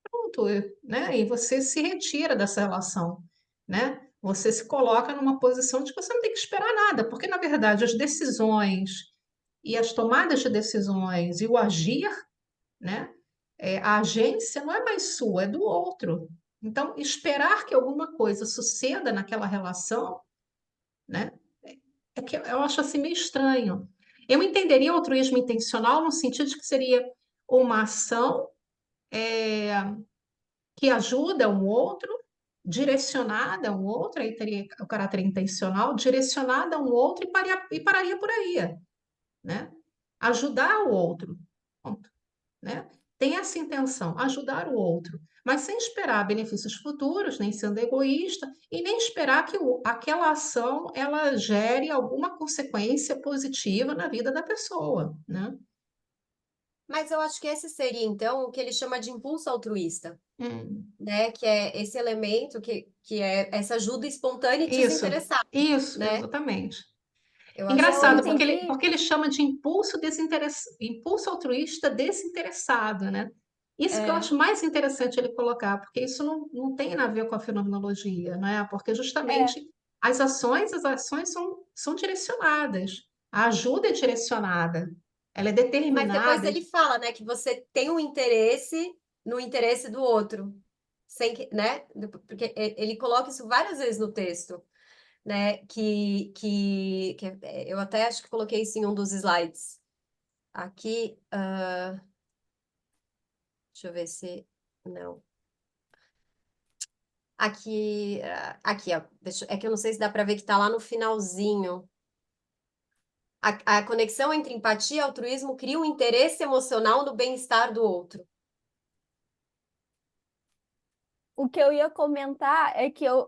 pronto, né? E você se retira dessa relação, né? Você se coloca numa posição de que você não tem que esperar nada, porque na verdade as decisões e as tomadas de decisões e o agir, né? A agência não é mais sua, é do outro. Então, esperar que alguma coisa suceda naquela relação, né? É que eu acho assim meio estranho. Eu entenderia o altruísmo intencional no sentido de que seria uma ação que ajuda um outro, direcionada a um outro, aí teria o caráter intencional, direcionada a um outro e pararia por aí, né? Ajudar o outro, ponto, né? Tem essa intenção, ajudar o outro, mas sem esperar benefícios futuros, nem sendo egoísta, e nem esperar que aquela ação ela gere alguma consequência positiva na vida da pessoa, né? Mas eu acho que esse seria, então, o que ele chama de impulso altruísta, Hum, né? Que é esse elemento que é essa ajuda espontânea e isso, desinteressada, isso, né? exatamente. Eu acho E que eu Engraçado, seria. entendi, porque ele chama de impulso altruísta desinteressado, né? Isso que eu é, acho mais interessante ele colocar, porque isso não tem a ver com a fenomenologia, né? Porque é, justamente as ações são direcionadas, a ajuda é direcionada, ela é Mas depois determinada. ele fala, né, que você tem um interesse no interesse do outro, sem que, né? Porque ele coloca isso várias vezes no texto, né? Eu até acho que coloquei isso em um dos slides. Aqui, deixa eu ver se. Não. Aqui, ó. É que eu não sei se dá para ver que tá lá no finalzinho. A conexão entre empatia e altruísmo cria um interesse emocional no bem-estar do outro. o que eu ia comentar é que eu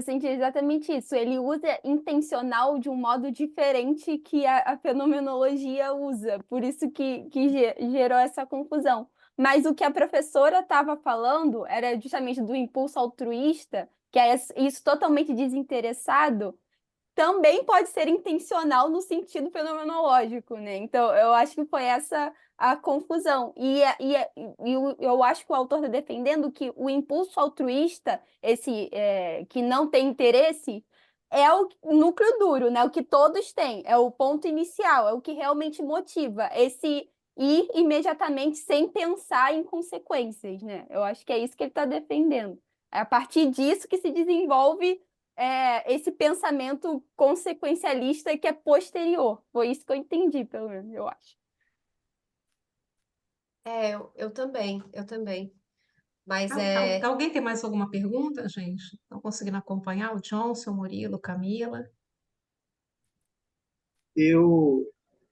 senti exatamente isso. Ele usa intencional de um modo diferente que a fenomenologia usa, por isso que gerou essa confusão. Mas o que a professora estava falando era justamente do impulso altruísta, que é isso totalmente desinteressado, também pode ser intencional no sentido fenomenológico, né? Então, eu acho que foi essa a confusão. Eu acho que o autor está defendendo que o impulso altruísta, que não tem interesse, é o núcleo duro, né? O que todos têm, é o ponto inicial, é o que realmente motiva esse ir imediatamente sem pensar em consequências, né? Eu acho que é isso que ele está defendendo. É a partir disso que se desenvolve esse pensamento consequencialista que é posterior. Foi isso que eu entendi, pelo menos, eu acho. Eu também, eu também. Mas Alguém tem mais alguma pergunta, gente? Estão conseguindo acompanhar o Johnson, o Murilo, Camila? Eu,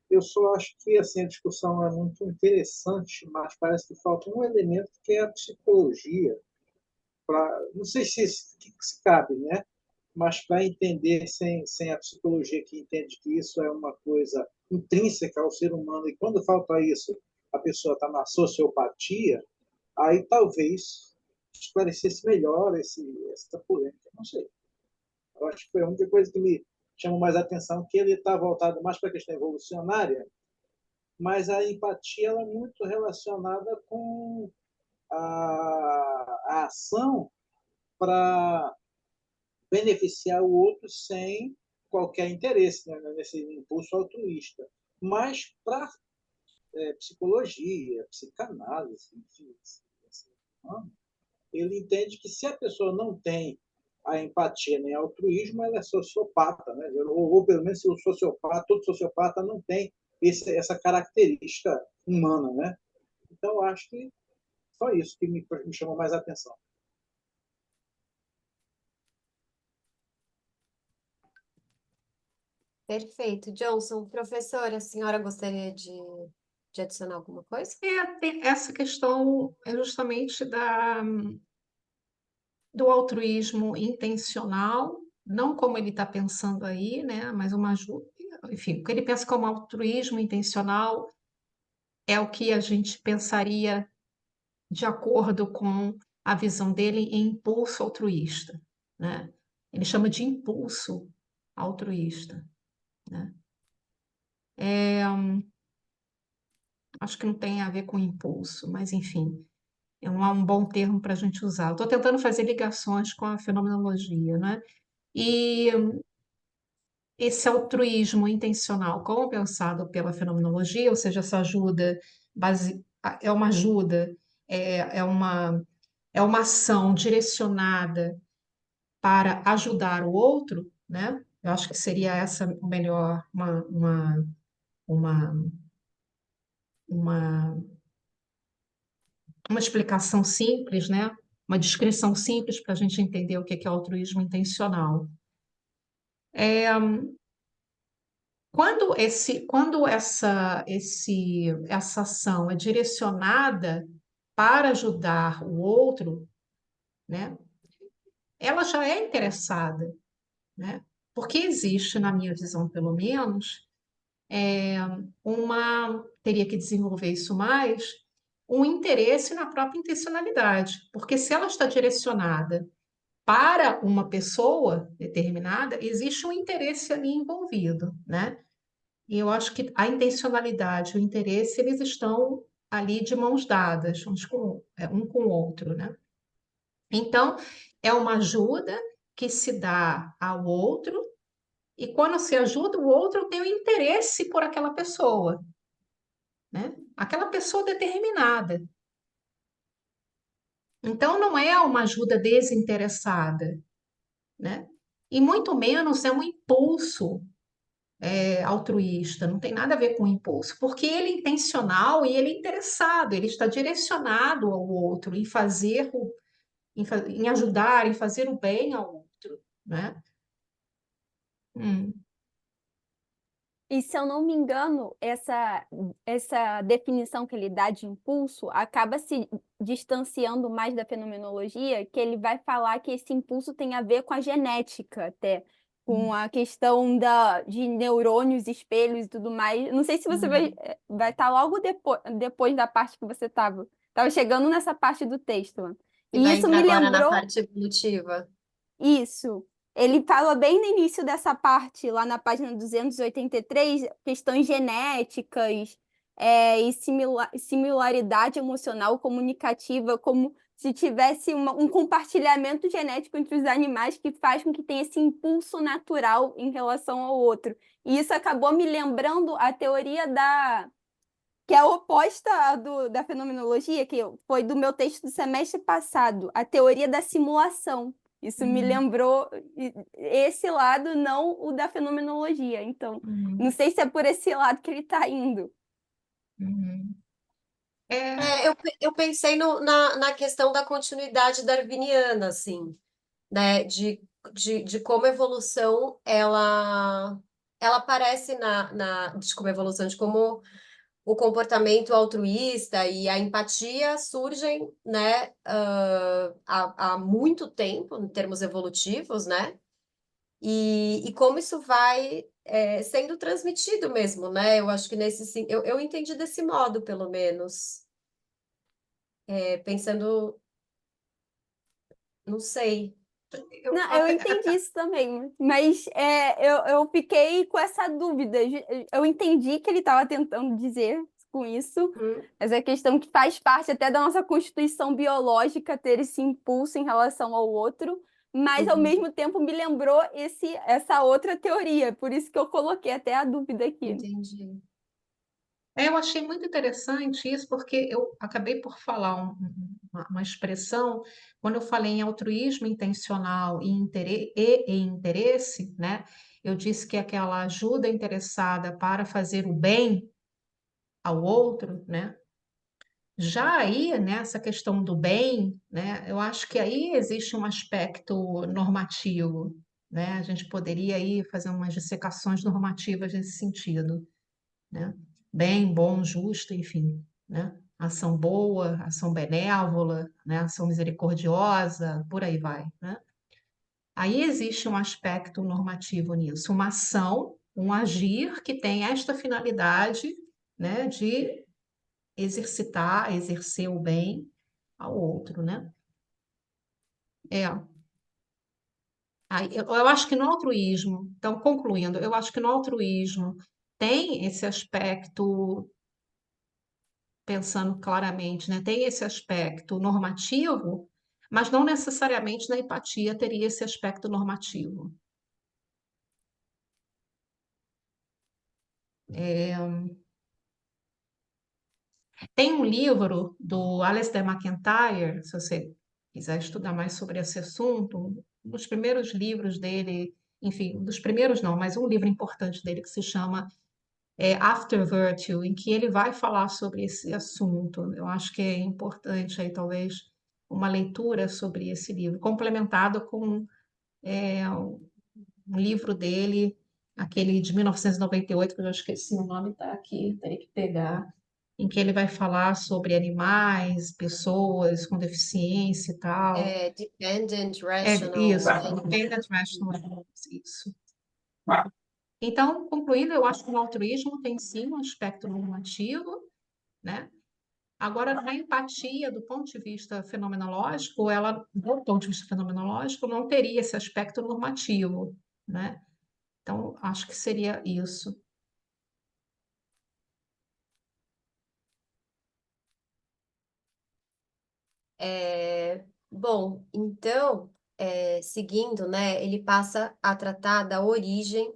eu só acho que assim, a discussão é muito interessante, mas parece que falta um elemento que é a psicologia. Não sei se cabe, né? Mas para entender sem a psicologia que entende que isso é uma coisa intrínseca ao ser humano, e quando falta isso, a pessoa está na sociopatia, aí talvez esclarecesse melhor essa polêmica. Não sei. Eu acho que foi a única coisa que me chamou mais a atenção, que ele está voltado mais para a questão evolucionária, mas a empatia ela é muito relacionada com a ação para beneficiar o outro sem qualquer interesse, né, nesse impulso altruísta. Mas para psicologia, psicanálise, enfim, ele entende que se a pessoa não tem a empatia nem altruísmo, ela é sociopata, né? Ou pelo menos se o sociopata, todo sociopata não tem essa característica humana, né? Então, acho que só isso que me chamou mais a atenção. Perfeito. Johnson, professora, a senhora gostaria de adicionar alguma coisa? Essa questão é justamente do altruísmo intencional, não como ele está pensando aí, né? Mas uma ajuda, enfim, o que ele pensa como altruísmo intencional é o que a gente pensaria de acordo com a visão dele em impulso altruísta, né? Ele chama de impulso altruísta, né? Acho que não tem a ver com impulso, mas enfim, é um bom termo para a gente usar. Estou tentando fazer ligações com a fenomenologia, né? E esse altruísmo intencional, como pensado pela fenomenologia, ou seja, essa ajuda é uma ajuda, é uma ação direcionada para ajudar o outro, né? Eu acho que seria essa melhor uma, uma, uma explicação simples, né? Uma descrição simples para a gente entender o que é altruísmo intencional. Quando essa ação é direcionada para ajudar o outro, né? Ela já é interessada, né? Porque existe, na minha visão, pelo menos, teria que desenvolver isso mais, um interesse na própria intencionalidade, porque se ela está direcionada para uma pessoa determinada, existe um interesse ali envolvido, né? E eu acho que a intencionalidade e o interesse, eles estão ali de mãos dadas, um com o outro, né? Então, é uma ajuda que se dá ao outro, e quando se ajuda o outro, tem o interesse por aquela pessoa, né? Aquela pessoa determinada. Então, não é uma ajuda desinteressada, né? E muito menos é um impulso altruísta, não tem nada a ver com impulso, porque ele é intencional e ele é interessado, ele está direcionado ao outro, em ajudar, em fazer o bem ao outro, né? Hum, E se eu não me engano, essa definição que ele dá de impulso acaba se distanciando mais da fenomenologia, que ele vai falar que esse impulso tem a ver com a genética, até, com a questão de neurônios, espelhos e tudo mais. Não sei se você hum, vai estar logo depois da parte que você estava. Estava chegando nessa parte do texto. Mano. E E vai isso entrar me agora na lembrou. parte evolutiva. Isso. Ele fala bem no início dessa parte, lá na página 283, questões genéticas, e similaridade emocional comunicativa, como se tivesse um compartilhamento genético entre os animais que faz com que tenha esse impulso natural em relação ao outro. E isso acabou me lembrando a teoria que é oposta da fenomenologia, que foi do meu texto do semestre passado, a teoria da simulação. Isso me hum, lembrou esse lado, não o da fenomenologia. Então, não hum, sei se é por esse lado que ele está indo. hum. É, Eu pensei na questão da continuidade darwiniana, assim, né? De como a evolução, ela aparece de como a evolução, de como o comportamento altruísta e a empatia surgem, né, há muito tempo, em termos evolutivos, né? E como isso vai sendo transmitido mesmo, né? Eu acho que eu entendi desse modo, pelo menos. Pensando, não sei. eu Não, eu até, entendi isso também, mas eu fiquei com essa dúvida. Eu entendi que ele estava tentando dizer com isso, Hum, mas é questão que faz parte até da nossa constituição biológica ter esse impulso em relação ao outro, mas ao uhum, mesmo tempo me lembrou essa outra teoria, por isso que eu coloquei até a dúvida aqui. entendi. eu achei muito interessante isso, porque eu acabei por falar uma expressão, quando eu falei em altruísmo intencional e em interesse, né? Eu disse que é aquela ajuda interessada para fazer o bem ao outro, né? Já aí, nessa questão do bem, né? Eu acho que aí existe um aspecto normativo, né? A gente poderia aí fazer umas dissecações normativas nesse sentido, né? Bem, bom, justo, enfim, né? Ação boa, ação benévola, né? Ação misericordiosa, por aí vai, né? Aí existe um aspecto normativo nisso, uma ação, um agir que tem esta finalidade, né, de exercitar, exercer o bem ao outro, né? É. Aí, eu acho que no altruísmo, então, concluindo, eu acho que no altruísmo tem esse aspecto, pensando claramente, né? Tem esse aspecto normativo, mas não necessariamente na empatia teria esse aspecto normativo. Tem um livro do Alasdair MacIntyre, se você quiser estudar mais sobre esse assunto, um dos primeiros livros dele, enfim, um dos primeiros não, mas um livro importante dele que se chama After Virtue, em que ele vai falar sobre esse assunto. Eu acho que é importante aí talvez uma leitura sobre esse livro, complementado com um livro dele, aquele de 1998, que eu já esqueci o nome, está aqui, teria que pegar, em que ele vai falar sobre animais, pessoas com deficiência e tal. Dependent É Rational, isso, né? Independent Rational Animals, isso. Então, concluindo, eu acho que o altruísmo tem sim um aspecto normativo, né? Agora, na empatia, do ponto de vista fenomenológico, ela, do ponto de vista fenomenológico, não teria esse aspecto normativo, né? Então, acho que seria isso. Bom, então, seguindo, né, ele passa a tratar da origem,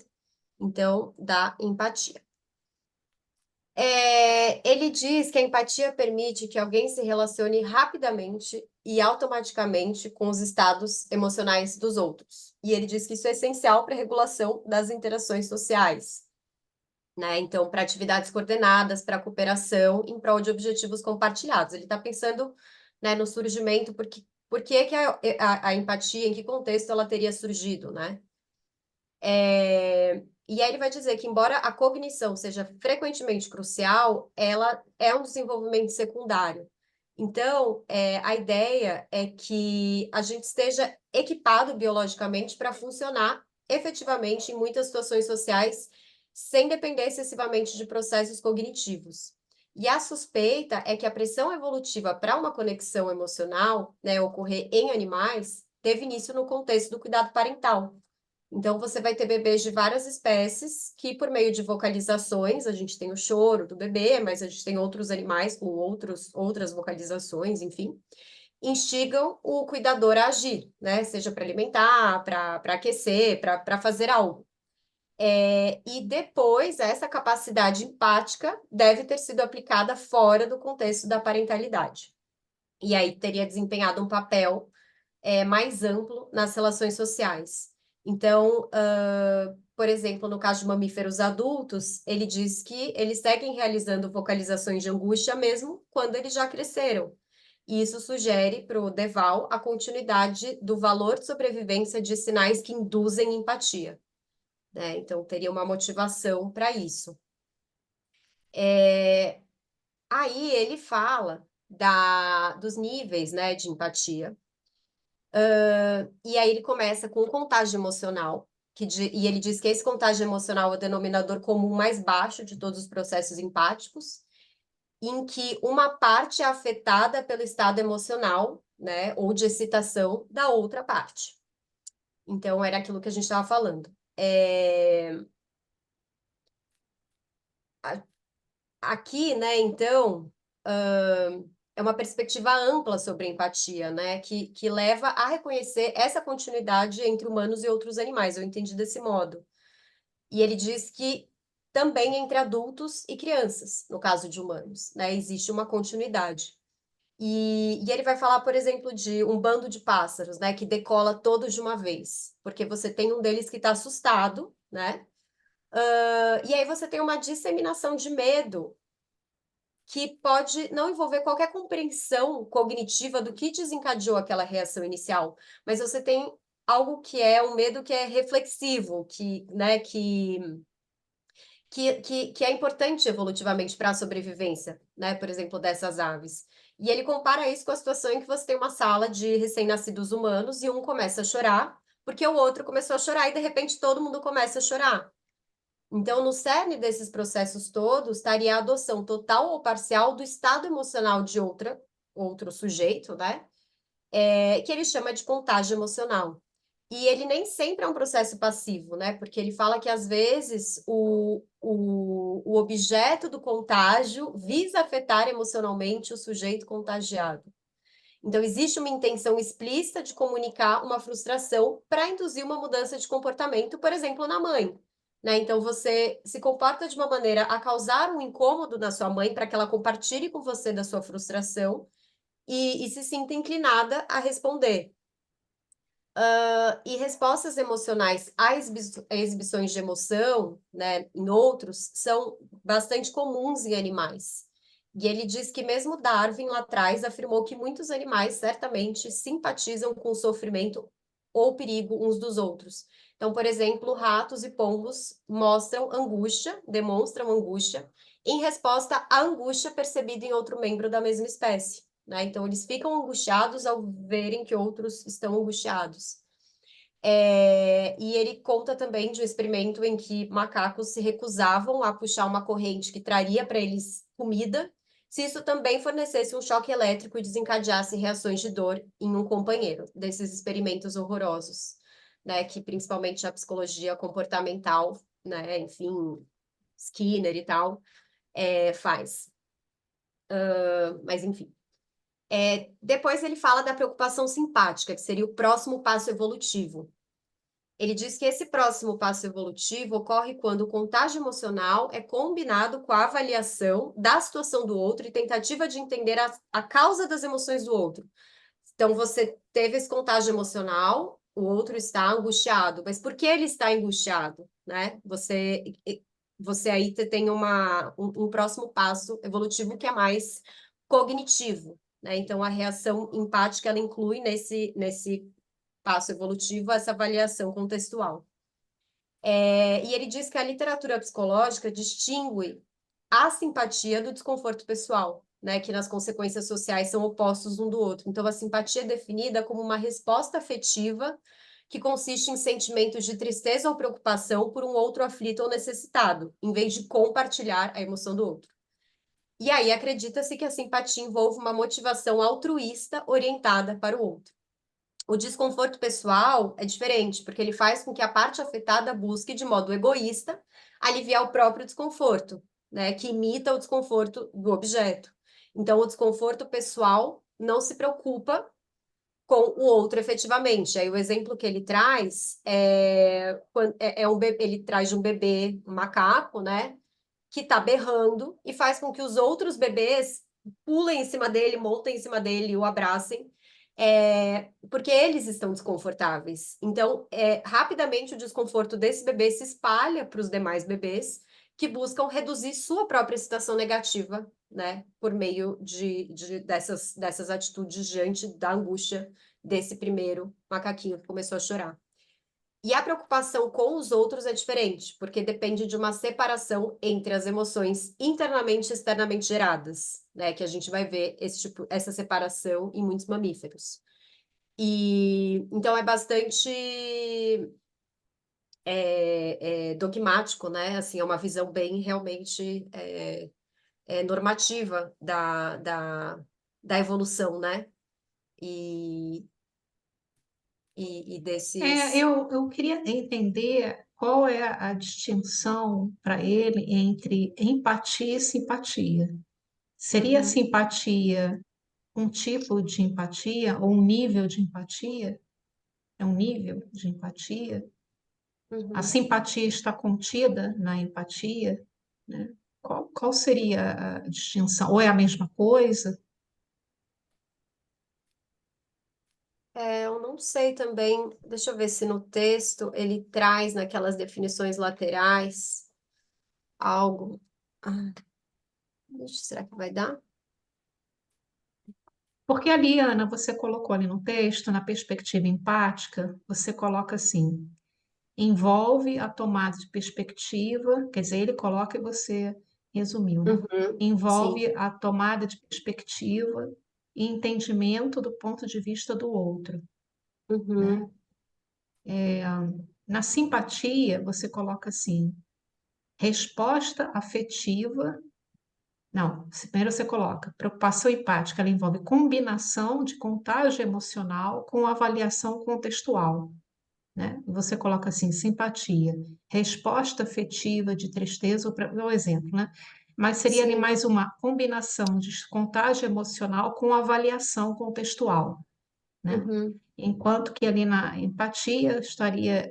então, da empatia. Ele diz que a empatia permite que alguém se relacione rapidamente e automaticamente com os estados emocionais dos outros. E ele diz que isso é essencial para a regulação das interações sociais, né? Então, para atividades coordenadas, para cooperação em prol de objetivos compartilhados. Ele está pensando, né, no surgimento, por que que a empatia, em que contexto ela teria surgido, né? E aí ele vai dizer que, embora a cognição seja frequentemente crucial, ela é um desenvolvimento secundário. Então, a ideia é que a gente esteja equipado biologicamente para funcionar efetivamente em muitas situações sociais, sem depender excessivamente de processos cognitivos. E a suspeita é que a pressão evolutiva para uma conexão emocional, né, ocorrer em animais, teve início no contexto do cuidado parental. Então, você vai ter bebês de várias espécies que, por meio de vocalizações, a gente tem o choro do bebê, mas a gente tem outros animais com outras vocalizações, enfim, instigam o cuidador a agir, né? Seja para alimentar, para aquecer, para fazer algo. E depois, essa capacidade empática deve ter sido aplicada fora do contexto da parentalidade. E aí teria desempenhado um papel mais amplo nas relações sociais. Então, por exemplo, no caso de mamíferos adultos, ele diz que eles seguem realizando vocalizações de angústia mesmo quando eles já cresceram. E isso sugere para o Deval a continuidade do valor de sobrevivência de sinais que induzem empatia, né? Então, teria uma motivação para isso. Aí ele fala dos níveis, né, de empatia. E aí ele começa com o contágio emocional, e ele diz que esse contágio emocional é o denominador comum mais baixo de todos os processos empáticos, em que uma parte é afetada pelo estado emocional, né, ou de excitação da outra parte. Então, era aquilo que a gente estava falando. Aqui, né, então, é uma perspectiva ampla sobre a empatia, né, que leva a reconhecer essa continuidade entre humanos e outros animais. Eu entendi desse modo. E ele diz que também entre adultos e crianças, no caso de humanos, né, existe uma continuidade. E ele vai falar, por exemplo, de um bando de pássaros, né, que decola todos de uma vez, porque você tem um deles que está assustado, né, e aí você tem uma disseminação de medo que pode não envolver qualquer compreensão cognitiva do que desencadeou aquela reação inicial, mas você tem algo que é um medo que é reflexivo, né, que é importante evolutivamente para a sobrevivência, né, por exemplo, dessas aves. E ele compara isso com a situação em que você tem uma sala de recém-nascidos humanos e um começa a chorar, porque o outro começou a chorar e de repente todo mundo começa a chorar. Então, no cerne desses processos todos estaria a adoção total ou parcial do estado emocional de outro sujeito, né? Que ele chama de contágio emocional. E ele nem sempre é um processo passivo, né? Porque ele fala que, às vezes, o objeto do contágio visa afetar emocionalmente o sujeito contagiado. Então, existe uma intenção explícita de comunicar uma frustração para induzir uma mudança de comportamento, por exemplo, na mãe. Né? Então, você se comporta de uma maneira a causar um incômodo na sua mãe para que ela compartilhe com você da sua frustração e se sinta inclinada a responder. E respostas emocionais a exibições de emoção, né, em outros, são bastante comuns em animais. E ele diz que mesmo Darwin lá atrás afirmou que muitos animais certamente simpatizam com o sofrimento ou perigo uns dos outros. Então, por exemplo, ratos e pombos demonstram angústia em resposta à angústia percebida em outro membro da mesma espécie. Né? Então, eles ficam angustiados ao verem que outros estão angustiados. E ele conta também de um experimento em que macacos se recusavam a puxar uma corrente que traria para eles comida, se isso também fornecesse um choque elétrico e desencadeasse reações de dor em um companheiro, desses experimentos horrorosos, né, que principalmente a psicologia comportamental, né, enfim, Skinner e tal, faz. Mas, enfim. Depois ele fala da preocupação simpática, que seria o próximo passo evolutivo. Ele diz que esse próximo passo evolutivo ocorre quando o contágio emocional é combinado com a avaliação da situação do outro e tentativa de entender a causa das emoções do outro. Então, você teve esse contágio emocional, o outro está angustiado, mas por que ele está angustiado? Né? Você aí tem um próximo passo evolutivo que é mais cognitivo. Né? Então, a reação empática ela inclui nesse passo evolutivo essa avaliação contextual. E ele diz que a literatura psicológica distingue a simpatia do desconforto pessoal, né, que nas consequências sociais são opostos um do outro. Então, a simpatia é definida como uma resposta afetiva que consiste em sentimentos de tristeza ou preocupação por um outro aflito ou necessitado, em vez de compartilhar a emoção do outro. E aí acredita-se que a simpatia envolve uma motivação altruísta orientada para o outro. O desconforto pessoal é diferente, porque ele faz com que a parte afetada busque, de modo egoísta, aliviar o próprio desconforto, né, que imita o desconforto do objeto. Então, o desconforto pessoal não se preocupa com o outro efetivamente. Aí, o exemplo que ele traz ele traz de um bebê, um macaco, né, que está berrando e faz com que os outros bebês pulem em cima dele, montem em cima dele, o abracem, porque eles estão desconfortáveis. Então, rapidamente o desconforto desse bebê se espalha para os demais bebês que buscam reduzir sua própria excitação negativa, né, por meio dessas atitudes diante da angústia desse primeiro macaquinho que começou a chorar. E a preocupação com os outros é diferente, porque depende de uma separação entre as emoções internamente e externamente geradas, né? Que a gente vai ver essa separação em muitos mamíferos. E então é bastante dogmático, né? Assim, é uma visão bem realmente normativa da evolução, né? E desses. Eu queria entender qual é a distinção para ele entre empatia e simpatia. Seria Uhum, simpatia um tipo de empatia ou um nível de empatia? É um nível de empatia? A uhum. simpatia está contida na empatia, né? Qual seria a distinção? Ou é a mesma coisa? Eu não sei também, deixa eu ver se no texto ele traz naquelas definições laterais algo. Será que vai dar? Porque ali, Ana, você colocou ali no texto, na perspectiva empática, você coloca assim, envolve a tomada de perspectiva, quer dizer, ele coloca e você resumiu, né? Uhum, sim. Envolve a tomada de perspectiva e entendimento do ponto de vista do outro, né? Uhum, Na simpatia, você coloca assim, resposta afetiva. Não, primeiro você coloca preocupação empática, ela envolve combinação de contágio emocional com avaliação contextual, né? E você coloca assim, simpatia, resposta afetiva de tristeza, ou é um exemplo, né? Mas seria ali sim. mais uma combinação de contágio emocional com avaliação contextual, né? Uhum, Enquanto que ali na empatia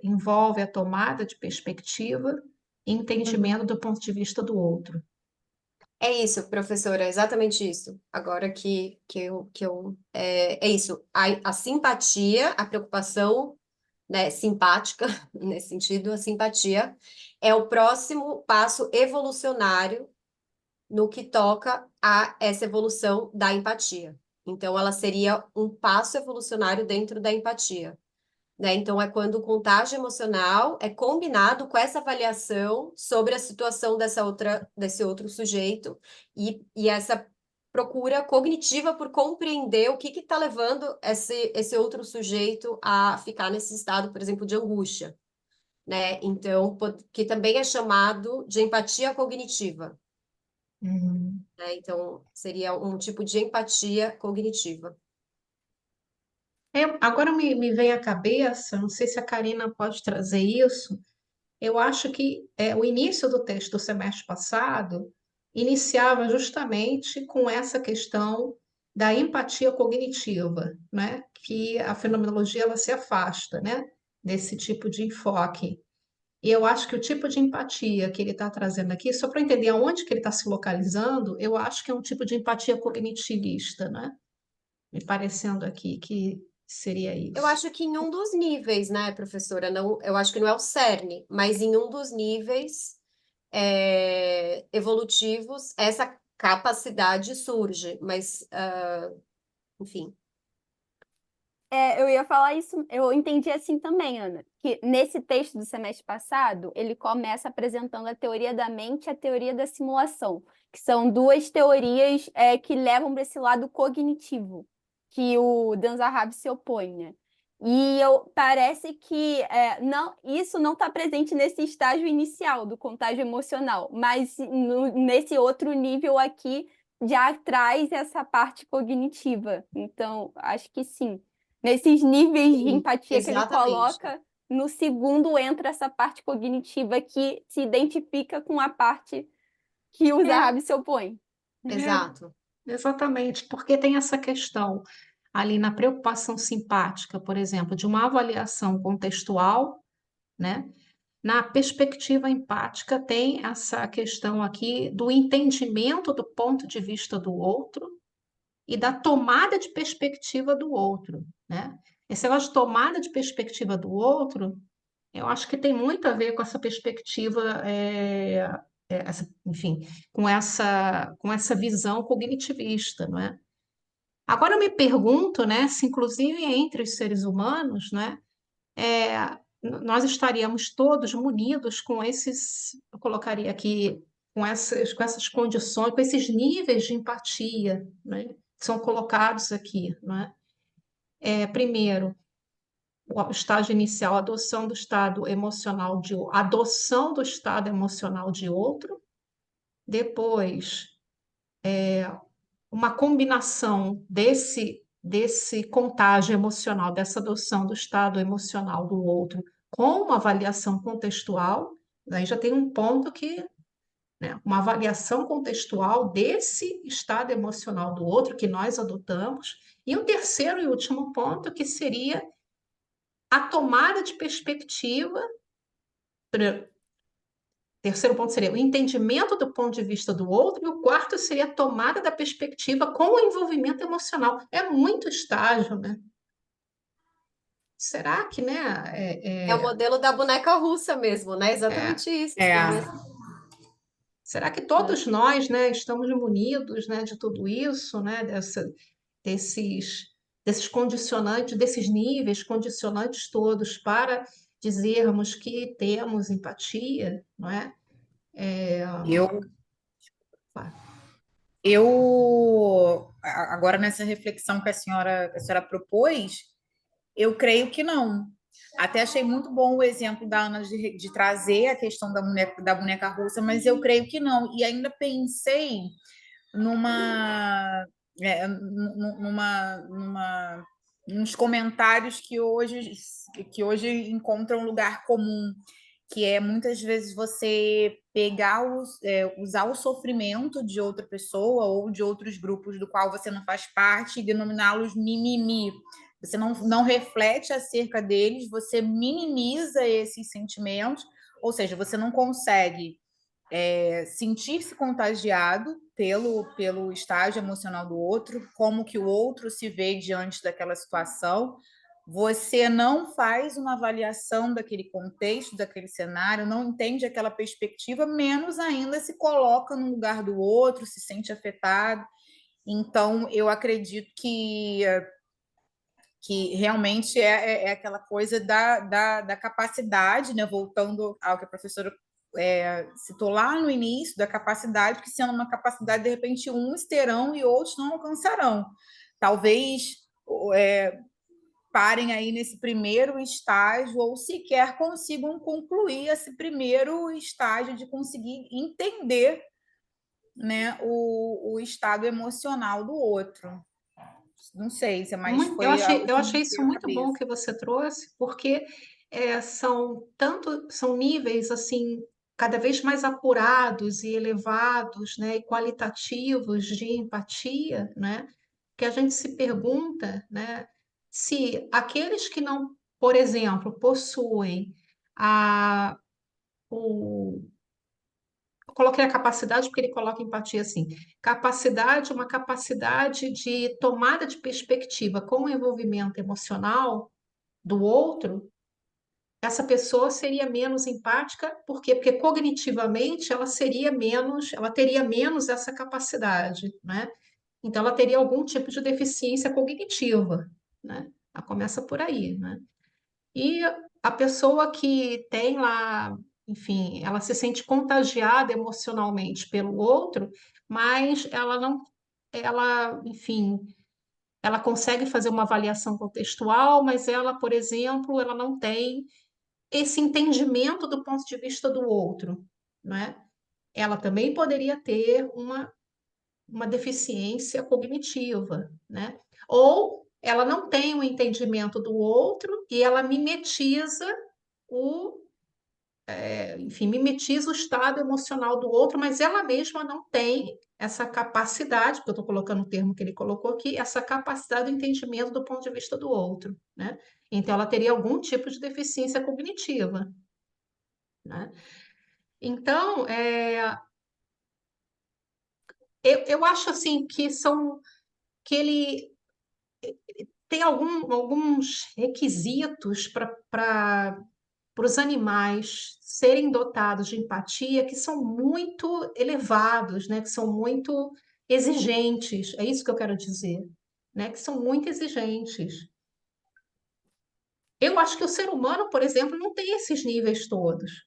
envolve a tomada de perspectiva e uhum. entendimento do ponto de vista do outro. É isso, professora, é exatamente isso. Agora é isso. A simpatia, a preocupação, né, simpática, nesse sentido, a simpatia é o próximo passo evolucionário no que toca a essa evolução da empatia. Então, ela seria um passo evolucionário dentro da empatia, né? Então, é quando o contágio emocional é combinado com essa avaliação sobre a situação desse outro sujeito e essa procura cognitiva por compreender o que está levando esse outro sujeito a ficar nesse estado, por exemplo, de angústia, né? Então, que também é chamado de empatia cognitiva, Uhum. né? Então, seria um tipo de empatia cognitiva. Agora me vem à cabeça, não sei se a Karina pode trazer isso. Eu acho que o início do texto do semestre passado iniciava justamente com essa questão da empatia cognitiva, né? Que a fenomenologia ela se afasta, né? Desse tipo de enfoque. E eu acho que o tipo de empatia que ele está trazendo aqui, só para entender aonde que ele está se localizando, eu acho que é um tipo de empatia cognitivista, né? Me parecendo aqui que seria Eu isso. acho que em um dos níveis, né, professora? Não, eu acho que não é o cerne, mas em um dos níveis evolutivos, essa capacidade surge. Mas, enfim. Eu ia falar isso, eu entendi assim também, Ana, que nesse texto do semestre passado, ele começa apresentando a teoria da mente e a teoria da simulação, que são duas teorias que levam para esse lado cognitivo, que o Dan Zahavi se opõe, né? Parece que isso não está presente nesse estágio inicial do contágio emocional, mas nesse outro nível aqui já traz essa parte cognitiva. Então, acho que sim. Nesses níveis de Sim, empatia que ele exatamente. coloca, no segundo entra essa parte cognitiva que se identifica com a parte que o É, Zahavi se opõe. Exato. exatamente, porque tem essa questão ali na preocupação simpática, por exemplo, de uma avaliação contextual, né? Na perspectiva empática, tem essa questão aqui do entendimento do ponto de vista do outro e da tomada de perspectiva do outro, né? Esse negócio de tomada de perspectiva do outro, eu acho que tem muito a ver com essa perspectiva, enfim, com essa visão cognitivista, não é? Agora eu me pergunto, né, se inclusive entre os seres humanos, né, nós estaríamos todos munidos com esses, eu colocaria aqui, com essas condições, com esses níveis de empatia, né, que são colocados aqui, né? Primeiro, o estágio inicial, adoção do estado emocional de outro. Depois, uma combinação desse contágio emocional, dessa adoção do estado emocional do outro com uma avaliação contextual. Aí já tem um ponto que, né, uma avaliação contextual desse estado emocional do outro que nós adotamos. E o terceiro e último ponto que seria a tomada de perspectiva. Terceiro ponto seria o entendimento do ponto de vista do outro, e o quarto seria a tomada da perspectiva com o envolvimento emocional. É muito estágio, né? Será que, né? É o modelo da boneca russa mesmo, né? É, Exatamente isso. é, Sim, será que todos nós, né, estamos munidos, né, de tudo isso, né? desses condicionantes, desses níveis condicionantes todos para dizermos que temos empatia, não é? Eu, Claro. agora nessa reflexão que a senhora propôs, eu creio que não. Até achei muito bom o exemplo da Ana de trazer a questão da boneca russa, mas eu creio que não. E ainda pensei numa, nos comentários que hoje encontram um lugar comum, que é muitas vezes você pegar usar o sofrimento de outra pessoa ou de outros grupos do qual você não faz parte e denominá-los mimimi. Você não reflete acerca deles, você minimiza esses sentimentos, ou seja, você não consegue sentir-se contagiado pelo estágio emocional do outro, como que o outro se vê diante daquela situação. Você não faz uma avaliação daquele contexto, daquele cenário, não entende aquela perspectiva, menos ainda se coloca no lugar do outro, se sente afetado. Então, eu acredito que realmente é aquela coisa da capacidade, né? Voltando ao que a professora citou lá no início, da capacidade, que sendo uma capacidade, de repente, uns terão e outros não alcançarão. Talvez parem aí nesse primeiro estágio ou sequer consigam concluir esse primeiro estágio de conseguir entender, né, o estado emocional do outro. Não sei se é mais Eu foi achei, algo eu que me achei isso veio à muito bom cabeça. que você trouxe, porque são níveis assim cada vez mais apurados e elevados, né, e qualitativos de empatia, né, que a gente se pergunta, né, se aqueles que não, por exemplo, possuem a, o, eu coloquei a capacidade porque ele coloca empatia assim, uma capacidade de tomada de perspectiva com o envolvimento emocional do outro, essa pessoa seria menos empática, por quê? Porque cognitivamente ela teria menos essa capacidade, né? Então ela teria algum tipo de deficiência cognitiva, né? Ela começa por aí, né? E a pessoa que tem lá, enfim, ela se sente contagiada emocionalmente pelo outro, mas ela não, enfim, ela consegue fazer uma avaliação contextual, mas ela, por exemplo, ela não tem esse entendimento do ponto de vista do outro, né? Ela também poderia ter uma deficiência cognitiva, né? Ou ela não tem o entendimento do outro e ela mimetiza mimetiza o estado emocional do outro, mas ela mesma não tem essa capacidade, porque eu estou colocando o termo que ele colocou aqui, essa capacidade do entendimento do ponto de vista do outro, né? Então ela teria algum tipo de deficiência cognitiva, né? Então, eu acho assim que ele tem alguns requisitos para os animais serem dotados de empatia que são muito elevados, né? Que são muito exigentes. É isso que eu quero dizer, né? Que são muito exigentes. Eu acho que o ser humano, por exemplo, não tem esses níveis todos,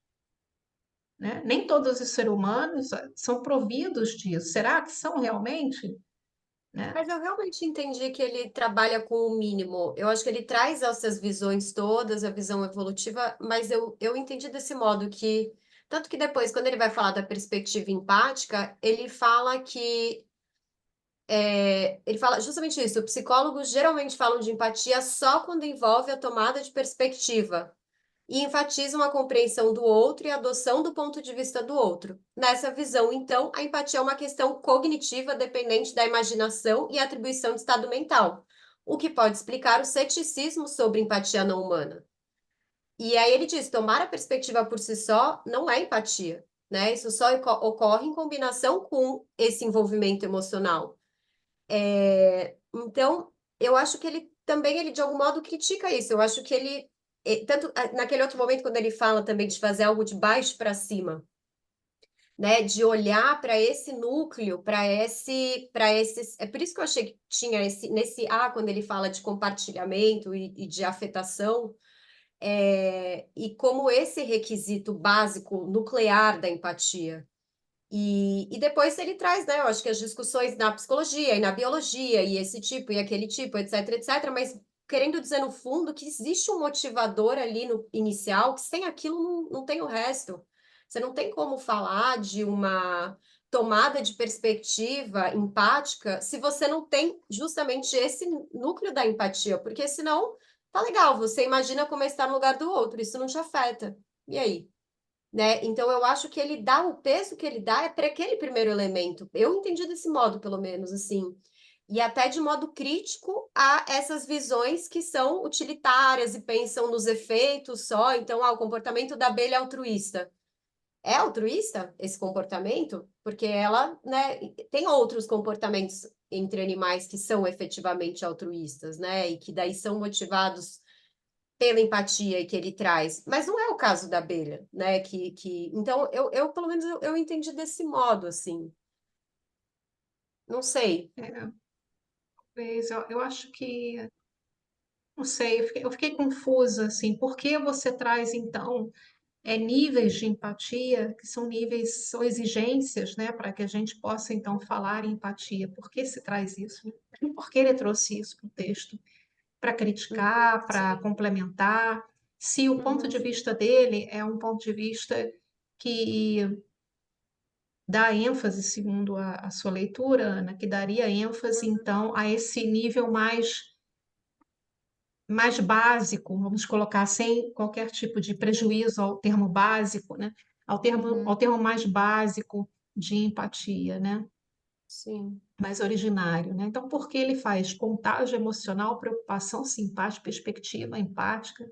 né? Nem todos os seres humanos são providos disso. Será que são realmente? Né? Mas eu realmente entendi que ele trabalha com o mínimo. Eu acho que ele traz essas visões todas, a visão evolutiva, mas eu entendi desse modo que, tanto que depois, quando ele vai falar da perspectiva empática, ele fala que, ele fala justamente isso, psicólogos geralmente falam de empatia só quando envolve a tomada de perspectiva e enfatizam a compreensão do outro e a adoção do ponto de vista do outro. Nessa visão, então, a empatia é uma questão cognitiva dependente da imaginação e atribuição de estado mental, o que pode explicar o ceticismo sobre empatia não humana. E aí ele diz, tomar a perspectiva por si só não é empatia, né? Isso só ocorre em combinação com esse envolvimento emocional. Então, eu acho que ele também, ele de algum modo critica isso. Eu acho que ele, tanto naquele outro momento, quando ele fala também de fazer algo de baixo para cima, né, de olhar para esse núcleo, para esses. É por isso que eu achei que tinha nesse A, quando ele fala de compartilhamento e de afetação, e como esse requisito básico nuclear da empatia. E depois ele traz, né, eu acho que as discussões na psicologia e na biologia, e esse tipo e aquele tipo, etc, etc, mas querendo dizer no fundo que existe um motivador ali no inicial, que sem aquilo não tem o resto. Você não tem como falar de uma tomada de perspectiva empática se você não tem justamente esse núcleo da empatia, porque senão tá legal, você imagina como é estar no lugar do outro, isso não te afeta. E aí? Né? Então, eu acho que ele dá o peso que ele dá é para aquele primeiro elemento. Eu entendi desse modo, pelo menos, assim. E até de modo crítico a essas visões que são utilitárias e pensam nos efeitos só. Então, o comportamento da abelha é altruísta. É altruísta esse comportamento? Porque ela, né, tem outros comportamentos entre animais que são efetivamente altruístas, né? E que daí são motivados pela empatia que ele traz, mas não é o caso da abelha, né? Então eu pelo menos eu entendi desse modo, assim. Não sei. Talvez, eu acho que, não sei, eu fiquei confusa, assim, por que você traz, então, níveis de empatia, que são níveis, são exigências, né, para que a gente possa, então, falar em empatia? Por que se traz isso? Por que ele trouxe isso para o texto? Para criticar, para complementar? Se o ponto de Uhum, vista dele é um ponto de vista que dá ênfase, segundo a sua leitura, Ana, que daria ênfase, então, a esse nível mais básico, vamos colocar sem qualquer tipo de prejuízo ao termo básico, né? Ao uhum, termo mais básico de empatia, né? sim. Mais originário, né? Então, por que ele faz contágio emocional, preocupação simpática, perspectiva empática?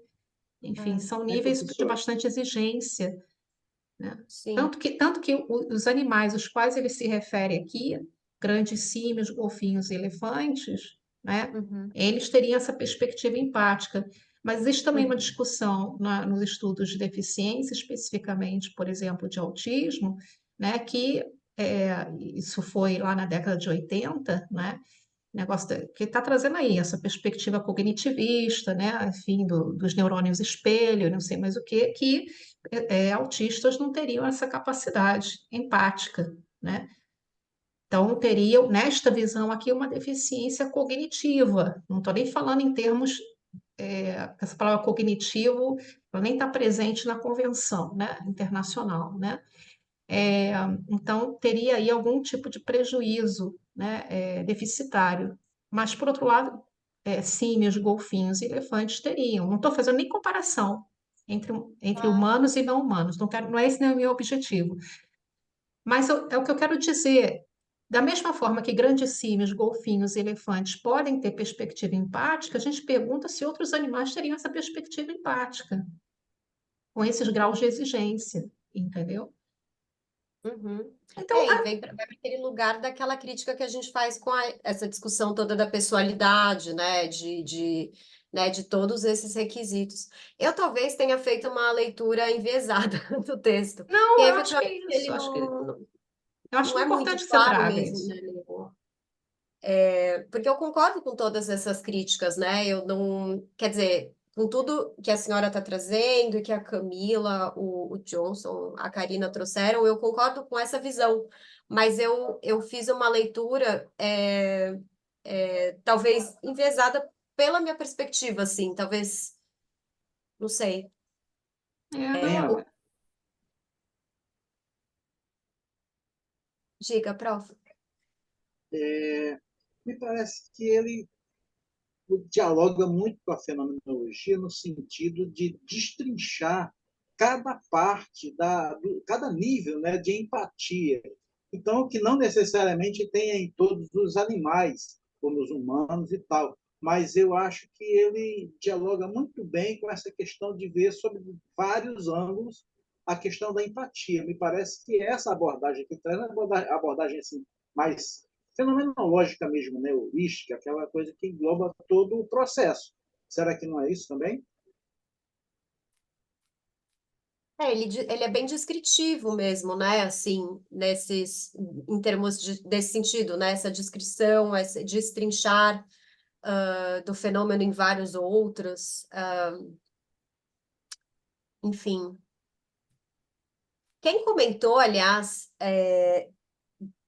Enfim, É, são Hein, níveis de professor? bastante exigência, né? sim. Tanto que os animais aos quais ele se refere aqui, grandes símios, golfinhos e elefantes, né? Uhum, Eles teriam essa perspectiva empática. Mas existe também uma uhum, discussão nos estudos de deficiência, especificamente, por exemplo, de autismo, né? Que isso foi lá na década de 80, né? Negócio que está trazendo aí essa perspectiva cognitivista, né? Enfim, dos neurônios espelho, não sei mais o que autistas não teriam essa capacidade empática, né? Então, teriam, nesta visão aqui, uma deficiência cognitiva. Não estou nem falando em termos, essa palavra cognitivo, ela nem está presente na convenção, né, internacional, né? É, então, teria aí algum tipo de prejuízo, né, deficitário. Mas, por outro lado, símios, golfinhos e elefantes teriam. Não estou fazendo nem comparação entre claro. humanos e não humanos. Não quero, não é esse nem o meu objetivo. Mas é o que eu quero dizer. Da mesma forma que grandes símios, golfinhos e elefantes podem ter perspectiva empática, a gente pergunta se outros animais teriam essa perspectiva empática, com esses graus de exigência, entendeu? Uhum. Então, E vai para aquele lugar daquela crítica que a gente faz com essa discussão toda da pessoalidade, né? Né, de todos esses requisitos. Eu talvez tenha feito uma leitura enviesada do texto, e não, aí, eu acho que efetivamente é ele isso. Eu acho não que é é muito importante que você claro traga mesmo, isso. né, Leo? Porque eu concordo com todas essas críticas, né? Eu não, quer dizer, com tudo que a senhora está trazendo e que a Camila, o Johnson, a Karina trouxeram, eu concordo com essa visão. Mas eu fiz uma leitura, talvez enviesada pela minha perspectiva, assim, talvez, não sei. Hein, Não, O- Ana? Diga, prof. Me parece que ele dialoga muito com a fenomenologia no sentido de destrinchar cada parte, cada nível, né, de empatia. Então, que não necessariamente tenha em todos os animais, como os humanos e tal, mas eu acho que ele dialoga muito bem com essa questão de ver sobre vários ângulos a questão da empatia. Me parece que essa abordagem que traz a abordagem assim, mais fenomenológica mesmo, né? Holística, aquela coisa que engloba todo o processo. Será que não é isso também? Ele é bem descritivo mesmo, né? Assim, em termos desse sentido, né? Essa descrição, esse destrinchar do fenômeno em vários outros, enfim. Quem comentou, aliás,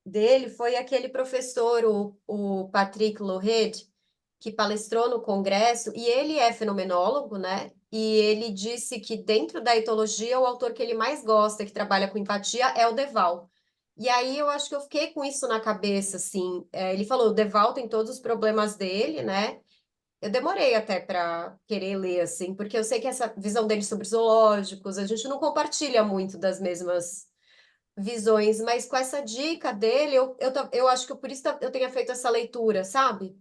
dele foi aquele professor, o Patrick Lohed, que palestrou no Congresso, e ele é fenomenólogo, né? E ele disse que dentro da etologia, o autor que ele mais gosta, que trabalha com empatia, é o Deval. E aí eu acho que eu fiquei com isso na cabeça, assim. Ele falou, o Deval tem todos os problemas dele, né? Eu demorei até para querer ler, assim, porque eu sei que essa visão dele sobre zoológicos, a gente não compartilha muito das mesmas visões, mas com essa dica dele, eu acho que por isso eu tenha feito essa leitura, sabe?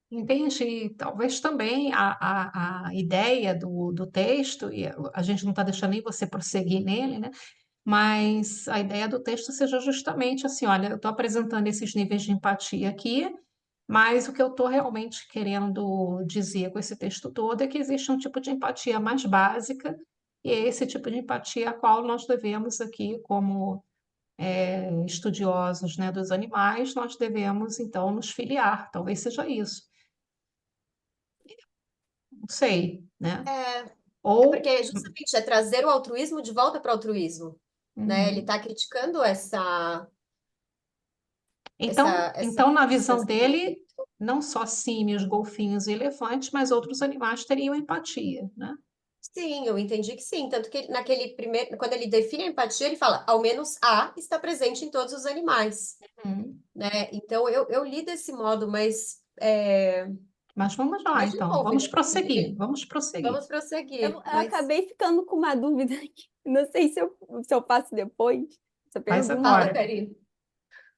Entendi. Talvez também a ideia do texto, e a gente não está deixando nem você prosseguir nele, né? Mas a ideia do texto seja justamente assim: olha, eu estou apresentando esses níveis de empatia aqui, mas o que eu estou realmente querendo dizer com esse texto todo é que existe um tipo de empatia mais básica, e é esse tipo de empatia a qual nós devemos aqui, como estudiosos, né, dos animais, nós devemos então nos filiar. Talvez seja isso. Não sei, né? É Ou, porque justamente é trazer o altruísmo de volta para o altruísmo, né? Ele uhum. está criticando essa, Então, essa, essa, então, na visão essas dele, não só símios, golfinhos e elefantes, mas outros animais teriam empatia, né? Sim, eu entendi que sim. Tanto que naquele primeiro, quando ele define a empatia, ele fala, ao menos A está presente em todos os animais, Uhum. né? Então eu li desse modo, Mas vamos lá, mas de então, novo, vamos prosseguir, vamos vamos prosseguir. Eu, prosseguir. eu Mas acabei ficando com uma dúvida aqui. Não sei se eu faço depois essa Faz pergunta. fala, agora. Karine.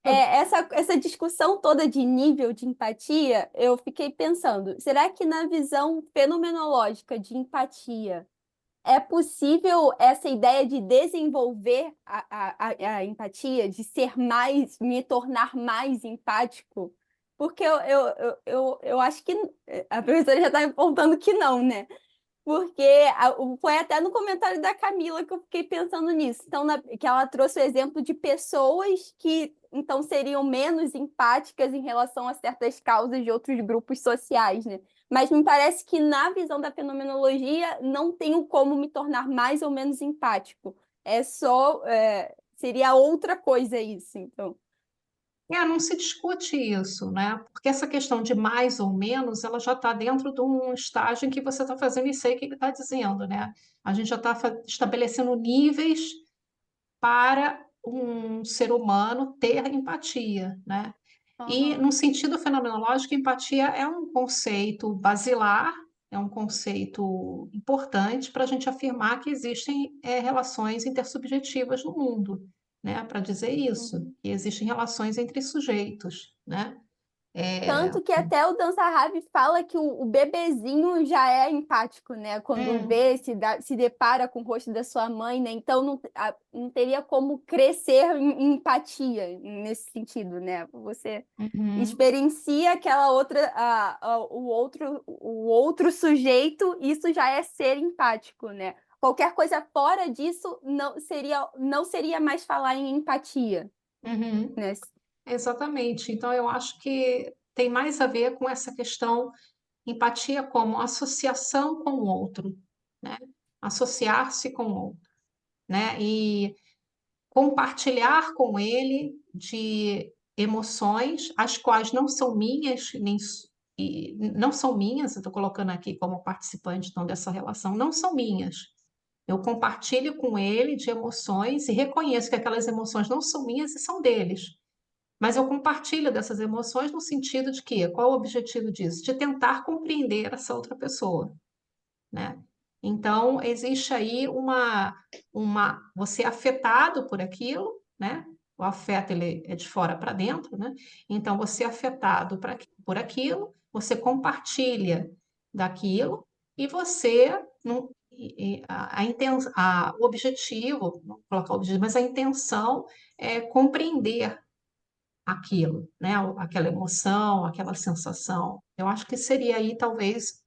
Essa discussão toda de nível de empatia, eu fiquei pensando, será que na visão fenomenológica de empatia é possível essa ideia de desenvolver a empatia, de ser mais, me tornar mais empático? Porque eu acho que a professora já está me apontando que não, né? Porque foi até no comentário da Camila que eu fiquei pensando nisso. Então, que ela trouxe o exemplo de pessoas que então seriam menos empáticas em relação a certas causas de outros grupos sociais, né? Mas me parece que na visão da fenomenologia não tenho como me tornar mais ou menos empático. Seria outra coisa isso, então. Não se discute isso, né? Porque essa questão de mais ou menos, ela já está dentro de um estágio em que você está fazendo isso aí que ele está dizendo, né? A gente já está estabelecendo níveis para um ser humano ter empatia, né? E, Aham. no sentido fenomenológico, empatia é um conceito basilar, é um conceito importante para a gente afirmar que existem relações intersubjetivas no mundo, né? Para dizer isso, Uhum. que existem relações entre sujeitos, né? Tanto que até o Dança Rabi fala que o bebezinho já é empático, né? Quando Hum, vê, se depara com o rosto da sua mãe, né? Então não teria como crescer em empatia nesse sentido, né? Você uhum, experiencia aquela outra, o outro sujeito, isso já é ser empático, né? Qualquer coisa fora disso não seria mais falar em empatia, uhum. né? Exatamente. Então, eu acho que tem mais a ver com essa questão empatia como associação com o outro, né? Associar-se com o outro, né? E compartilhar com ele de emoções, as quais não são minhas, e não são minhas, eu estou colocando aqui como participante então, dessa relação, não são minhas. Eu compartilho com ele de emoções e reconheço que aquelas emoções não são minhas e são deles. Mas eu compartilho dessas emoções no sentido de que, qual o objetivo disso? De tentar compreender essa outra pessoa, né? Então, existe aí você é afetado por aquilo, né? O afeto, ele é de fora para dentro, né? Então, você é afetado por aquilo, você compartilha daquilo e você, não, o objetivo, não vou colocar o objetivo, mas a intenção é compreender aquilo, né? Aquela emoção, aquela sensação. Eu acho que seria aí talvez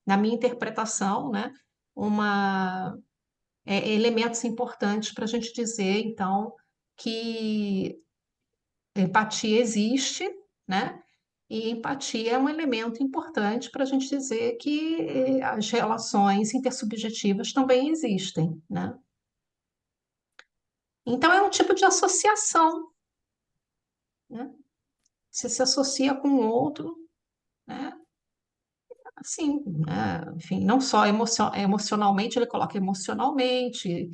na minha interpretação, né? Uma elementos importantes para a gente dizer, então, que empatia existe, né? E empatia é um elemento importante para a gente dizer que as relações intersubjetivas também existem, né? Então, é um tipo de associação, né? Você se associa com o outro, né? Assim, né? Enfim, não só emocionalmente, ele coloca emocionalmente,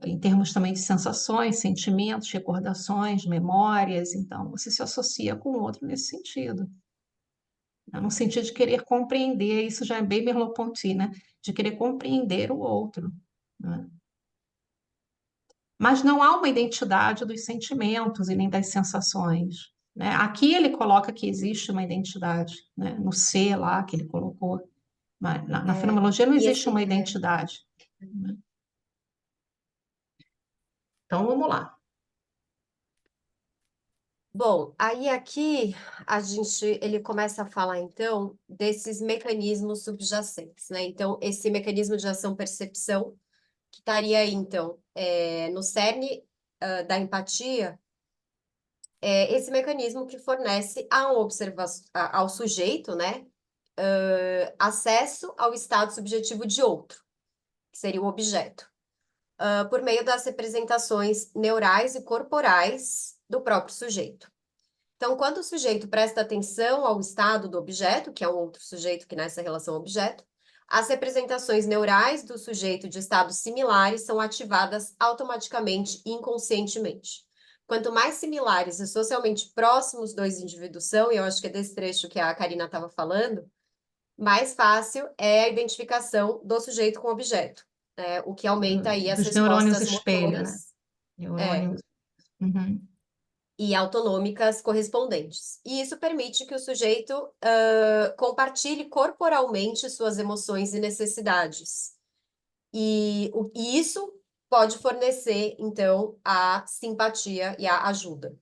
em termos também de sensações, sentimentos, recordações, memórias. Então, você se associa com o outro nesse sentido, né? No sentido de querer compreender, isso já é bem Merleau-Ponty, né? De querer compreender o outro, né? Mas não há uma identidade dos sentimentos e nem das sensações, né? Aqui ele coloca que existe uma identidade, né? No C lá que ele colocou, mas na fenomenologia não E existe uma esse, identidade, né? Então vamos lá. bom, aí aqui ele começa a falar então desses mecanismos subjacentes, né? Então, esse mecanismo de ação-percepção, que estaria aí, então, no cerne da empatia, é esse mecanismo que fornece ao sujeito, né, acesso ao estado subjetivo de outro, que seria o objeto, por meio das representações neurais e corporais do próprio sujeito. Então, quando o sujeito presta atenção ao estado do objeto, que é um outro sujeito que nessa relação objeto, as representações neurais do sujeito de estados similares são ativadas automaticamente e inconscientemente. Quanto mais similares e socialmente próximos dois indivíduos são, e eu acho que é desse trecho que a Karina estava falando, mais fácil é a identificação do sujeito com o objeto, né? O que aumenta aí as Dos neurônios respostas espelho, né? motoras, Neurônios. Uhum. e autonômicas correspondentes. E isso permite que o sujeito compartilhe corporalmente suas emoções e necessidades. E isso pode fornecer, então, a simpatia e a ajuda.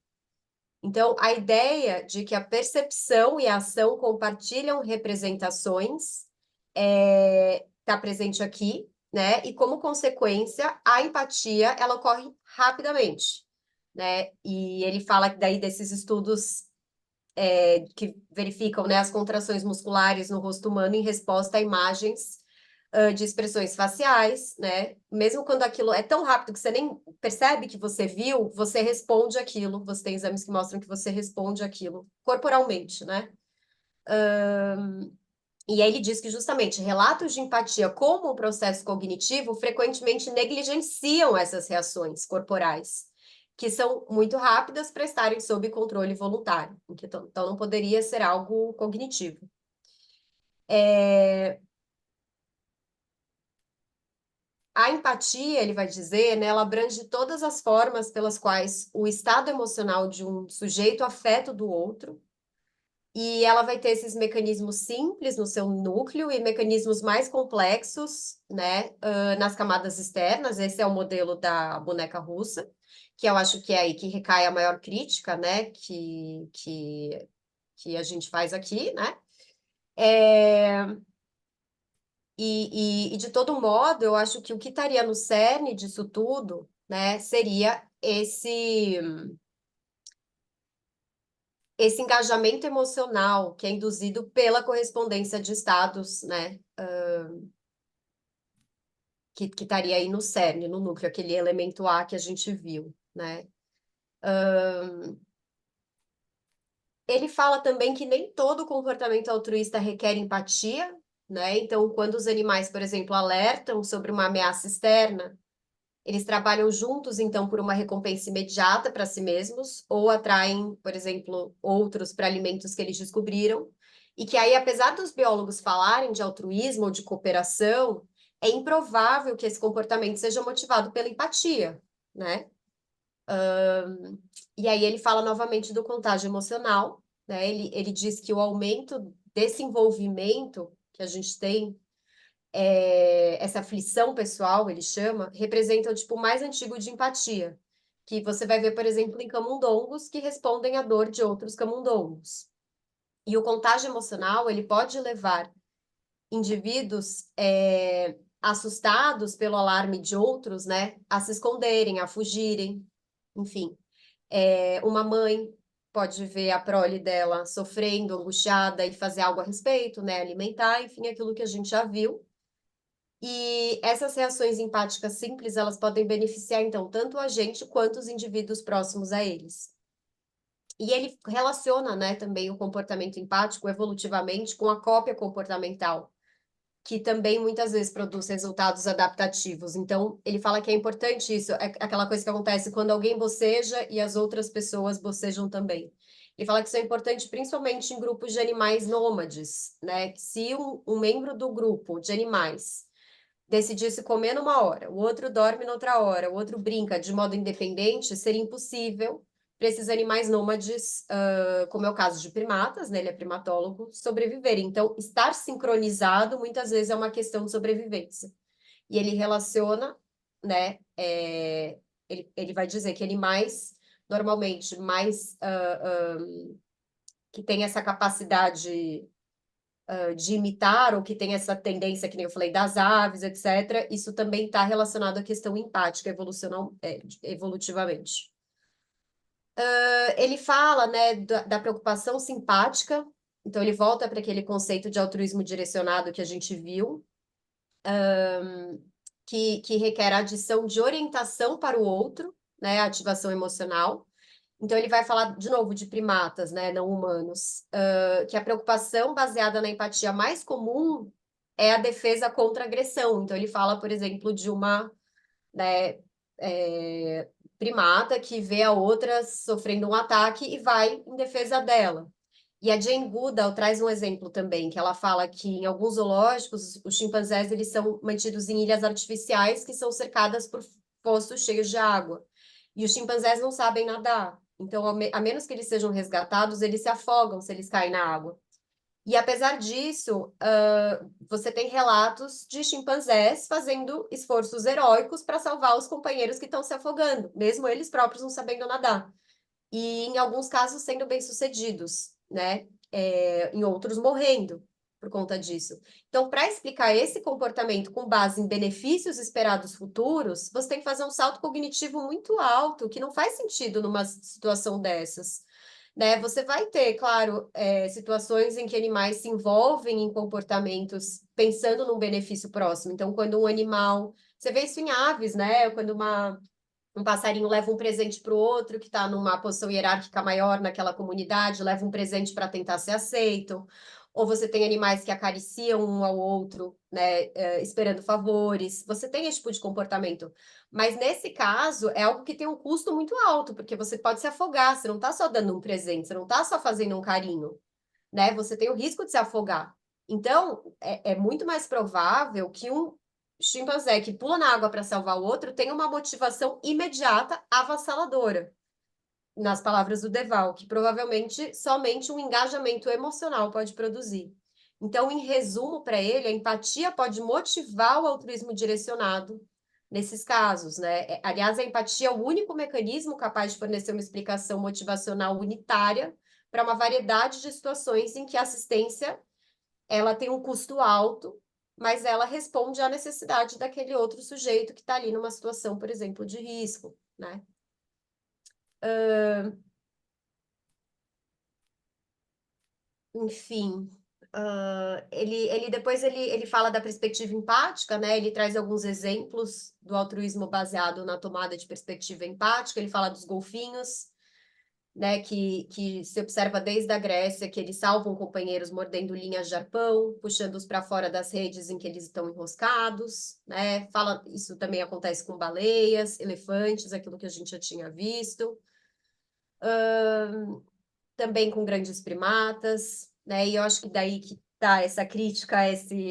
Então, a ideia de que a percepção e a ação compartilham representações está presente aqui, né? E como consequência, a empatia ela ocorre rapidamente, né? E ele fala daí desses estudos que verificam, né, as contrações musculares no rosto humano em resposta a imagens de expressões faciais, né? Mesmo quando aquilo é tão rápido que você nem percebe que você viu, você responde aquilo. Você tem exames que mostram que você responde aquilo corporalmente, né? E aí ele diz que justamente relatos de empatia como um processo cognitivo frequentemente negligenciam essas reações corporais, que são muito rápidas para estarem sob controle voluntário. Então não poderia ser algo cognitivo. A empatia, ele vai dizer, né, ela abrange todas as formas pelas quais o estado emocional de um sujeito afeta o do outro, e ela vai ter esses mecanismos simples no seu núcleo e mecanismos mais complexos, né, nas camadas externas. Esse é o modelo da boneca russa, que eu acho que é aí que recai a maior crítica, né, que a gente faz aqui, né? E de todo modo, eu acho que o que estaria no cerne disso tudo, né, seria esse engajamento emocional que é induzido pela correspondência de estados, né, que estaria aí no cerne, no núcleo, aquele elemento A que a gente viu, né. Ele fala também que nem todo comportamento altruísta requer empatia, né? Então, quando os animais, por exemplo, alertam sobre uma ameaça externa, eles trabalham juntos, então, por uma recompensa imediata para si mesmos, ou atraem, por exemplo, outros para alimentos que eles descobriram. E que aí, apesar dos biólogos falarem de altruísmo ou de cooperação, é improvável que esse comportamento seja motivado pela empatia, né? E aí ele fala novamente do contágio emocional, né? Ele diz que o aumento desse envolvimento que a gente tem, essa aflição pessoal, ele chama, representa o tipo mais antigo de empatia, que você vai ver, por exemplo, em camundongos que respondem à dor de outros camundongos. E o contágio emocional, ele pode levar indivíduos assustados pelo alarme de outros, né, a se esconderem, a fugirem, enfim. Uma mãe pode ver a prole dela sofrendo, angustiada e fazer algo a respeito, né, alimentar, enfim, aquilo que a gente já viu. E essas reações empáticas simples, elas podem beneficiar, então, tanto a gente quanto os indivíduos próximos a eles. E ele relaciona, né, também o comportamento empático evolutivamente com a cópia comportamental, que também muitas vezes produz resultados adaptativos. Então, ele fala que é importante isso, é aquela coisa que acontece quando alguém boceja e as outras pessoas bocejam também. Ele fala que isso é importante principalmente em grupos de animais nômades, né? Que se um membro do grupo de animais decidisse comer numa hora, o outro dorme noutra hora, o outro brinca de modo independente, seria impossível para esses animais nômades, como é o caso de primatas, né, ele é primatólogo, sobreviverem. Então, estar sincronizado muitas vezes é uma questão de sobrevivência. E ele relaciona, né, ele vai dizer que animais, normalmente, mais que tem essa capacidade de imitar, ou que tem essa tendência, que nem eu falei, das aves, etc., isso também está relacionado à questão empática, evolutivamente. Ele fala, né, da preocupação simpática, então ele volta para aquele conceito de altruísmo direcionado que a gente viu, que requer a adição de orientação para o outro, né, ativação emocional. Então, ele vai falar, de novo, de primatas, né, não humanos, que a preocupação baseada na empatia mais comum é a defesa contra a agressão. Então, ele fala, por exemplo, de uma, né, primata que vê a outra sofrendo um ataque e vai em defesa dela. E a Jane Goodall traz um exemplo também, que ela fala que em alguns zoológicos, os chimpanzés eles são mantidos em ilhas artificiais que são cercadas por poços cheios de água. E os chimpanzés não sabem nadar. Então, a menos que eles sejam resgatados, eles se afogam se eles caem na água. E apesar disso, você tem relatos de chimpanzés fazendo esforços heróicos para salvar os companheiros que estão se afogando, mesmo eles próprios não sabendo nadar. E em alguns casos sendo bem-sucedidos, né? Em outros morrendo por conta disso. Então, para explicar esse comportamento com base em benefícios esperados futuros, você tem que fazer um salto cognitivo muito alto, que não faz sentido numa situação dessas. Né? Você vai ter, claro, situações em que animais se envolvem em comportamentos pensando num benefício próximo. Então, quando um animal... Você vê isso em aves, né? Quando um passarinho leva um presente para o outro que está numa posição hierárquica maior naquela comunidade, leva um presente para tentar ser aceito. Ou você tem animais que acariciam um ao outro, né, esperando favores. Você tem esse tipo de comportamento. Mas nesse caso, é algo que tem um custo muito alto, porque você pode se afogar, você não está só dando um presente, você não está só fazendo um carinho, né? Você tem o risco de se afogar. Então, é muito mais provável que um chimpanzé que pula na água para salvar o outro tenha uma motivação imediata avassaladora, nas palavras do Deval, que provavelmente somente um engajamento emocional pode produzir. Então, em resumo para ele, a empatia pode motivar o altruísmo direcionado nesses casos, né? Aliás, a empatia é o único mecanismo capaz de fornecer uma explicação motivacional unitária para uma variedade de situações em que a assistência ela tem um custo alto, mas ela responde à necessidade daquele outro sujeito que está ali numa situação, por exemplo, de risco, né? Enfim, ele depois ele fala da perspectiva empática, né? Ele traz alguns exemplos do altruísmo baseado na tomada de perspectiva empática. Ele fala dos golfinhos, né, que se observa desde a Grécia, que eles salvam companheiros mordendo linhas de arpão, puxando-os para fora das redes em que eles estão enroscados, né? Isso também acontece com baleias, elefantes, aquilo que a gente já tinha visto. Também com grandes primatas, né? E eu acho que daí que tá essa crítica,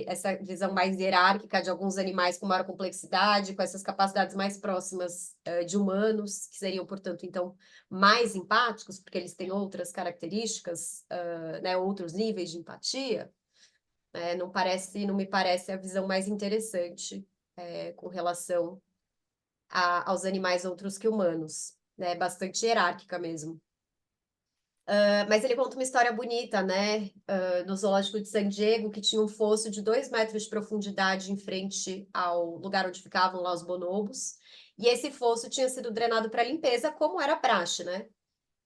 essa visão mais hierárquica de alguns animais com maior complexidade, com essas capacidades mais próximas de humanos, que seriam, portanto, então, mais empáticos, porque eles têm outras características, né, outros níveis de empatia, não me parece a visão mais interessante com relação aos animais outros que humanos, né? Bastante hierárquica mesmo. Mas ele conta uma história bonita, né? No zoológico de San Diego, que tinha um fosso de 2 metros de profundidade em frente ao lugar onde ficavam lá os bonobos. E esse fosso tinha sido drenado para limpeza, como era praxe, né?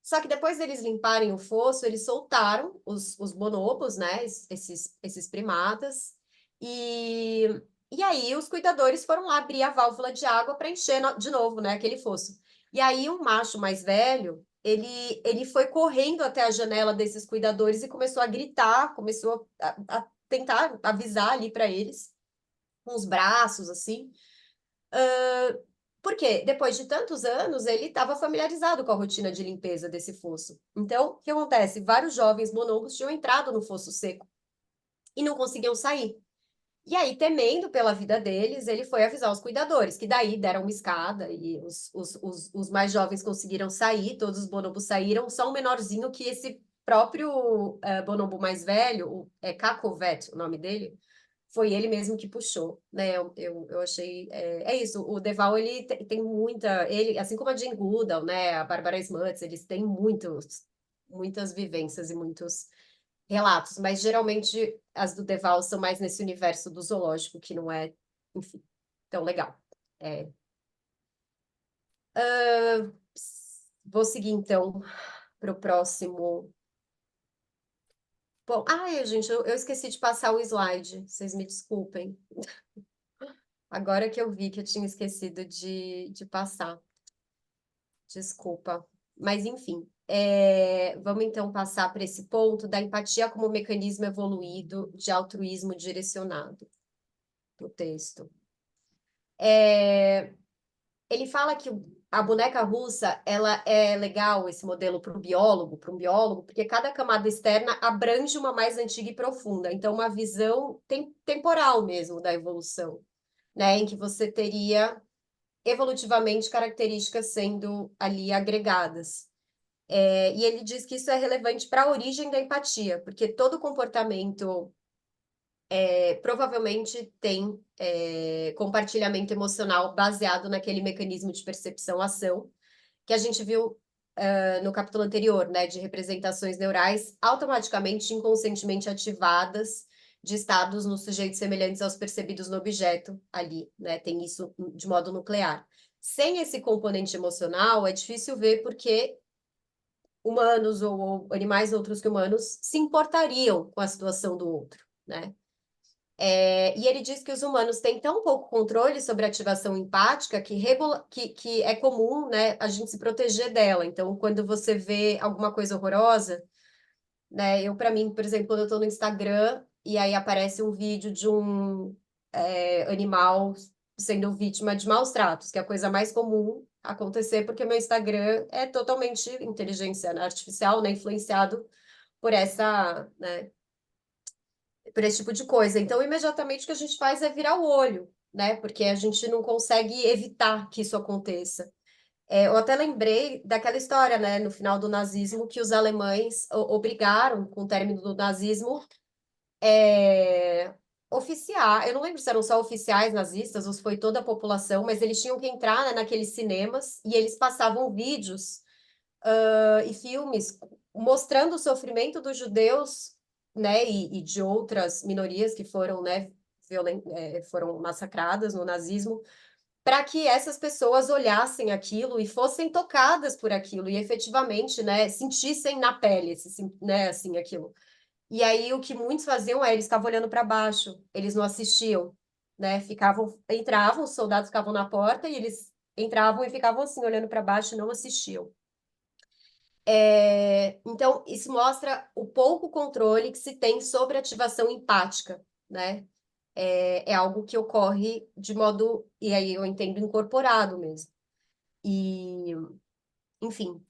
Só que depois deles limparem o fosso, eles soltaram os bonobos, né? Esses primatas. E aí os cuidadores foram lá abrir a válvula de água para encher de novo, né? Aquele fosso. E aí um macho mais velho, ele foi correndo até a janela desses cuidadores e começou a gritar, começou a tentar avisar ali para eles, com os braços, assim. Porque depois de tantos anos, ele estava familiarizado com a rotina de limpeza desse fosso. Então, o que acontece? Vários jovens bonobos tinham entrado no fosso seco e não conseguiam sair. E aí, temendo pela vida deles, ele foi avisar os cuidadores, que daí deram uma escada e os mais jovens conseguiram sair, todos os bonobos saíram, só um menorzinho que esse próprio bonobo mais velho, Cacovet, o nome dele, foi ele mesmo que puxou, né? Eu achei... É isso, o Deval, ele tem muita... Ele, assim como a Jane Goodall, né? A Barbara Smuts, eles têm muitas vivências e muitos relatos, mas geralmente as do Deval são mais nesse universo do zoológico, que não é, enfim, tão legal. Vou seguir, então, para o próximo... Bom, gente, eu esqueci de passar o slide, vocês me desculpem. Agora que eu vi que eu tinha esquecido de passar. Desculpa. Mas, enfim, vamos então passar para esse ponto da empatia como mecanismo evoluído de altruísmo direcionado no texto. Ele fala que a boneca russa, ela é legal, esse modelo, para um biólogo, porque cada camada externa abrange uma mais antiga e profunda. Então, uma visão temporal mesmo da evolução, né? Em que você teria evolutivamente características sendo ali agregadas. E ele diz que isso é relevante para a origem da empatia, porque todo comportamento provavelmente tem compartilhamento emocional baseado naquele mecanismo de percepção-ação que a gente viu no capítulo anterior, né, de representações neurais automaticamente, inconscientemente ativadas de estados nos sujeitos semelhantes aos percebidos no objeto ali, né, tem isso de modo nuclear. Sem esse componente emocional, é difícil ver porque humanos ou animais outros que humanos se importariam com a situação do outro, né? E ele diz que os humanos têm tão pouco controle sobre a ativação empática que é comum, né, a gente se proteger dela. Então, quando você vê alguma coisa horrorosa, né, para mim, por exemplo, quando eu estou no Instagram e aí aparece um vídeo de um animal sendo vítima de maus tratos, que é a coisa mais comum acontecer, porque meu Instagram é totalmente inteligência artificial, né, influenciado por né, por esse tipo de coisa. Então, imediatamente o que a gente faz é virar o olho, né? Porque a gente não consegue evitar que isso aconteça. Eu até lembrei daquela história, né, no final do nazismo, que os alemães obrigaram, com o término do nazismo, oficiar. Eu não lembro se eram só oficiais nazistas ou se foi toda a população, mas eles tinham que entrar, né, naqueles cinemas e eles passavam vídeos e filmes mostrando o sofrimento dos judeus, né, e de outras minorias que foram, né, foram massacradas no nazismo, para que essas pessoas olhassem aquilo e fossem tocadas por aquilo e efetivamente, né, sentissem na pele, né, assim, aquilo. E aí o que muitos faziam eles estavam olhando para baixo, eles não assistiam, né, entravam, os soldados ficavam na porta e eles entravam e ficavam assim, olhando para baixo e não assistiam. Então, isso mostra o pouco controle que se tem sobre a ativação empática, né? É algo que ocorre de modo, e aí eu entendo, incorporado mesmo. Enfim.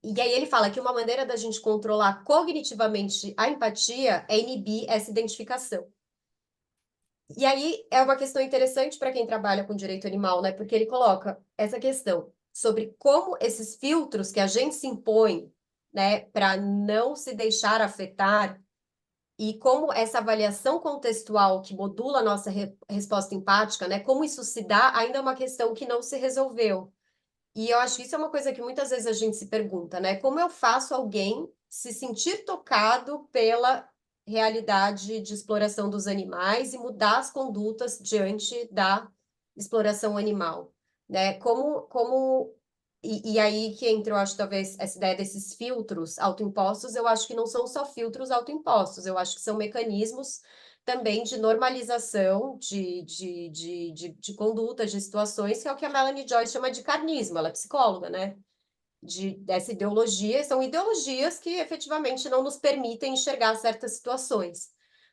E aí ele fala que uma maneira da gente controlar cognitivamente a empatia é inibir essa identificação. E aí é uma questão interessante para quem trabalha com direito animal, né? Porque ele coloca essa questão sobre como esses filtros que a gente se impõe, né, para não se deixar afetar, e como essa avaliação contextual que modula a nossa resposta empática, né, como isso se dá, ainda é uma questão que não se resolveu. E eu acho que isso é uma coisa que muitas vezes a gente se pergunta, né? Como eu faço alguém se sentir tocado pela realidade de exploração dos animais e mudar as condutas diante da exploração animal, né? E aí que entra, eu acho, talvez, essa ideia desses filtros autoimpostos, eu acho que não são só filtros autoimpostos, eu acho que são mecanismos também de normalização de condutas, de situações, que é o que a Melanie Joyce chama de carnismo, ela é psicóloga, né? Dessa ideologia, são ideologias que efetivamente não nos permitem enxergar certas situações.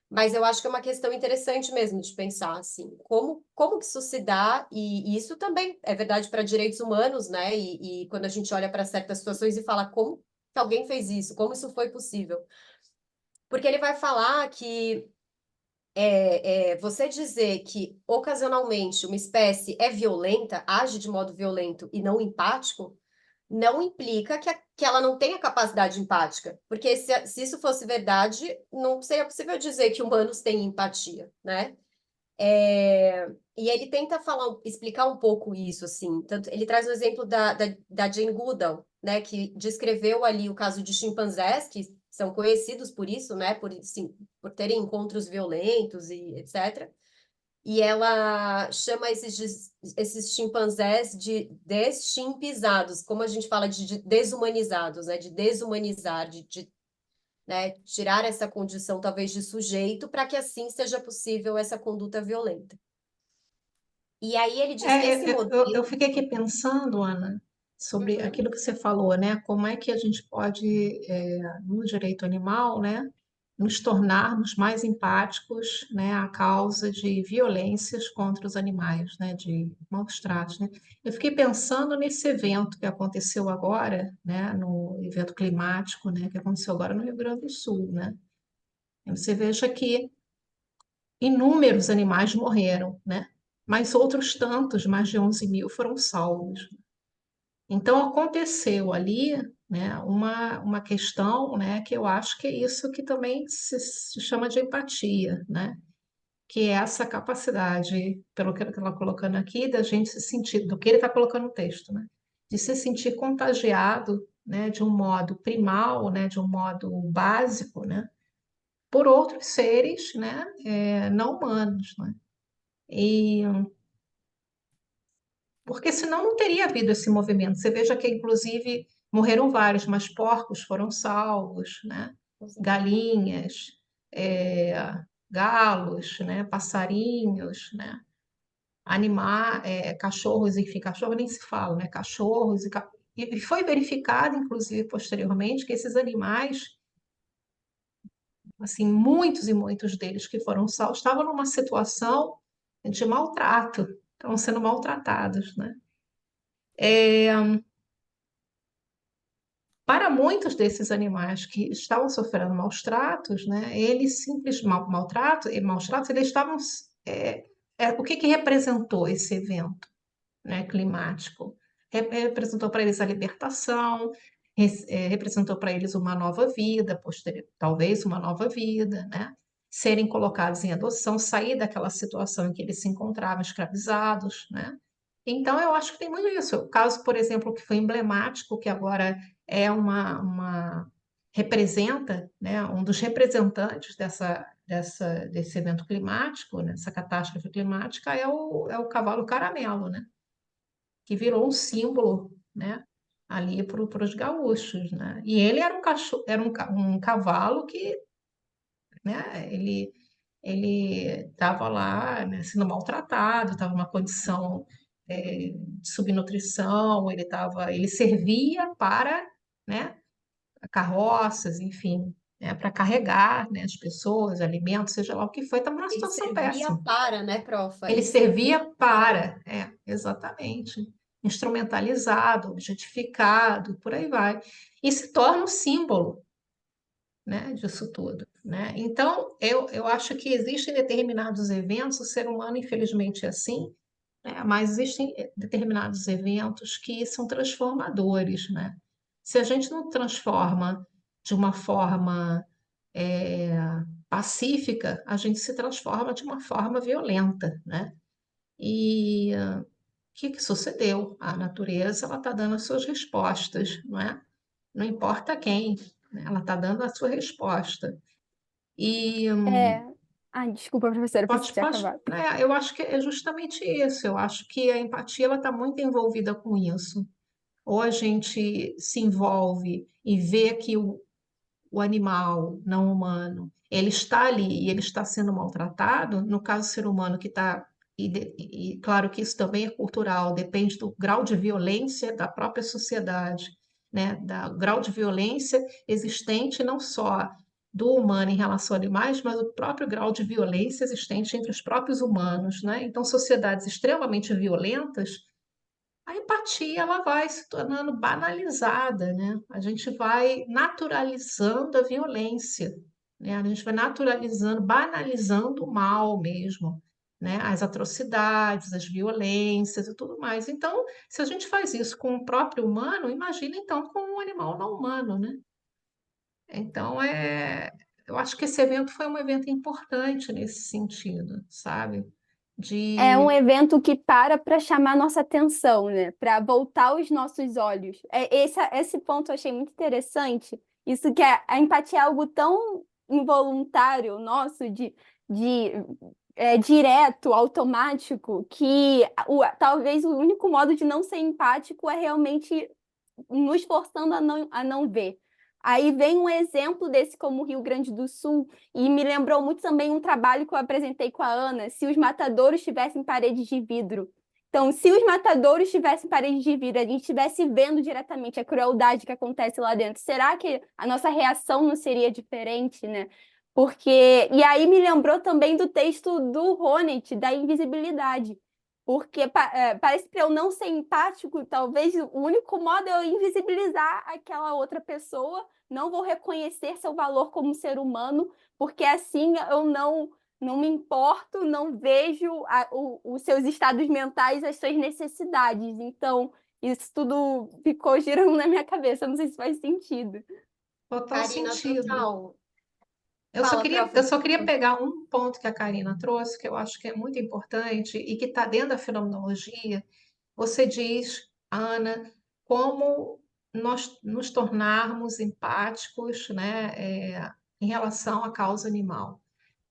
Mas eu acho que é uma questão interessante mesmo de pensar, assim, como que isso se dá, e isso também é verdade para direitos humanos, né? E quando a gente olha para certas situações e fala como que alguém fez isso, como isso foi possível. Porque ele vai falar que você dizer que ocasionalmente uma espécie é violenta, age de modo violento e não empático, não implica que ela não tenha capacidade empática. Porque se isso fosse verdade, não seria possível dizer que humanos têm empatia, né? E ele tenta explicar um pouco isso, assim. Tanto, ele traz o exemplo da Jane Goodall, né, que descreveu ali o caso de chimpanzés, que são conhecidos por isso, né, por terem encontros violentos e etc. E ela chama esses chimpanzés de deschimpizados, como a gente fala de desumanizados, né, de desumanizar, né, tirar essa condição talvez de sujeito para que assim seja possível essa conduta violenta. E aí ele diz que esse Eu modelo. fiquei aqui pensando, Ana, sobre Uhum. aquilo que você falou, né? Como é que a gente pode, no direito animal, né, nos tornarmos mais empáticos, né, à causa de violências contra os animais, né, de maus tratos, né? Eu fiquei pensando nesse evento que aconteceu agora, né, no evento climático, né, que aconteceu agora no Rio Grande do Sul, né? Você veja que inúmeros animais morreram, né? Mas outros tantos, mais de 11 mil, foram salvos. Então, aconteceu ali, né, uma questão, né, que eu acho que é isso que também se chama de empatia, né? Que é essa capacidade, pelo que ele está colocando aqui, da gente se sentir, do que ele está colocando no texto, né? De se sentir contagiado, né, de um modo primal, né, de um modo básico, né, por outros seres, né, não humanos, né? E porque senão não teria havido esse movimento. Você veja que, inclusive, morreram vários, mas porcos foram salvos, né? Galinhas, é, galos, né? Passarinhos, né? Cachorros, enfim, cachorro nem se fala, né? Cachorros e foi verificado, inclusive, posteriormente, que esses animais, assim, muitos e muitos deles que foram salvos, estavam numa situação de maltrato, estavam sendo maltratados, né? Para muitos desses animais que estavam sofrendo maus tratos, né, eles simples maus tratos, eles estavam o que representou esse evento, né, climático? Representou para eles a libertação, representou para eles uma nova vida, talvez uma nova vida, né? Serem colocados em adoção, sair daquela situação em que eles se encontravam escravizados, né? Então, eu acho que tem muito isso. O caso, por exemplo, que foi emblemático, que agora é representa, né, um dos representantes desse evento climático, né, dessa catástrofe climática, é o cavalo caramelo, né? Que virou um símbolo, né, ali para os gaúchos, né? E ele era um cavalo que, né, ele estava lá, né, sendo maltratado, estava numa condição de subnutrição, ele servia para, né, carroças, enfim, né, para carregar, né, as pessoas, alimentos, seja lá o que foi, estava numa Ele situação servia péssima. para, né, Profa? Ele Ele servia servia para. para, exatamente, instrumentalizado, objetificado, por aí vai, e se torna um símbolo, né, disso tudo, né? Então, eu acho que existem determinados eventos, o ser humano, infelizmente, é assim, né? Mas existem determinados eventos que são transformadores, né? Se a gente não transforma de uma forma é, pacífica, a gente se transforma de uma forma violenta, né? E que sucedeu. A natureza ela está dando as suas respostas, não é? Não importa quem, né? Ela está dando a sua resposta. E É... Ai, desculpa, professora, pensei que tinha pode, acabado. né? Eu acho que é justamente isso. Eu acho que a empatia ela está muito envolvida com isso. Ou a gente se envolve e vê que o animal não humano, ele está ali e ele está sendo maltratado, no caso do ser humano que está, e claro que isso também é cultural, depende do grau de violência da própria sociedade, né? Do grau de violência existente não só do humano em relação a animais, mas o próprio grau de violência existente entre os próprios humanos, né? Então, sociedades extremamente violentas, a empatia ela vai se tornando banalizada, né? A gente vai naturalizando a violência, né? A gente vai naturalizando, banalizando o mal mesmo, né? As atrocidades, as violências e tudo mais. Então, se a gente faz isso com o próprio humano, imagina então com um animal não humano, né? Então, eu acho que esse evento foi um evento importante nesse sentido, sabe? É um De evento que para chamar nossa atenção, né? Para voltar os nossos olhos. Esse ponto eu achei muito interessante. Isso que a empatia é algo tão involuntário nosso, de direto, automático, que talvez o único modo de não ser empático é realmente nos forçando a não ver. Aí vem um exemplo desse como o Rio Grande do Sul, e me lembrou muito também um trabalho que eu apresentei com a Ana, se os matadouros tivessem paredes de vidro. Então, se os matadouros tivessem paredes de vidro, a gente estivesse vendo diretamente a crueldade que acontece lá dentro, será que a nossa reação não seria diferente, né? Porque... E aí me lembrou também do texto do Honneth, da invisibilidade. Porque parece que para eu não ser empático, talvez o único modo é eu invisibilizar aquela outra pessoa, não vou reconhecer seu valor como ser humano, porque assim eu não me importo, não vejo os seus estados mentais, as suas necessidades. Então, isso tudo ficou girando na minha cabeça, não sei se faz sentido. total Karina, sentido. total. Eu só Fala, queria, prof. eu só queria pegar um ponto que a Karina trouxe, que eu acho que é muito importante e que está dentro da fenomenologia. Você diz, Ana, como nós nos tornarmos empáticos, né, em relação à causa animal.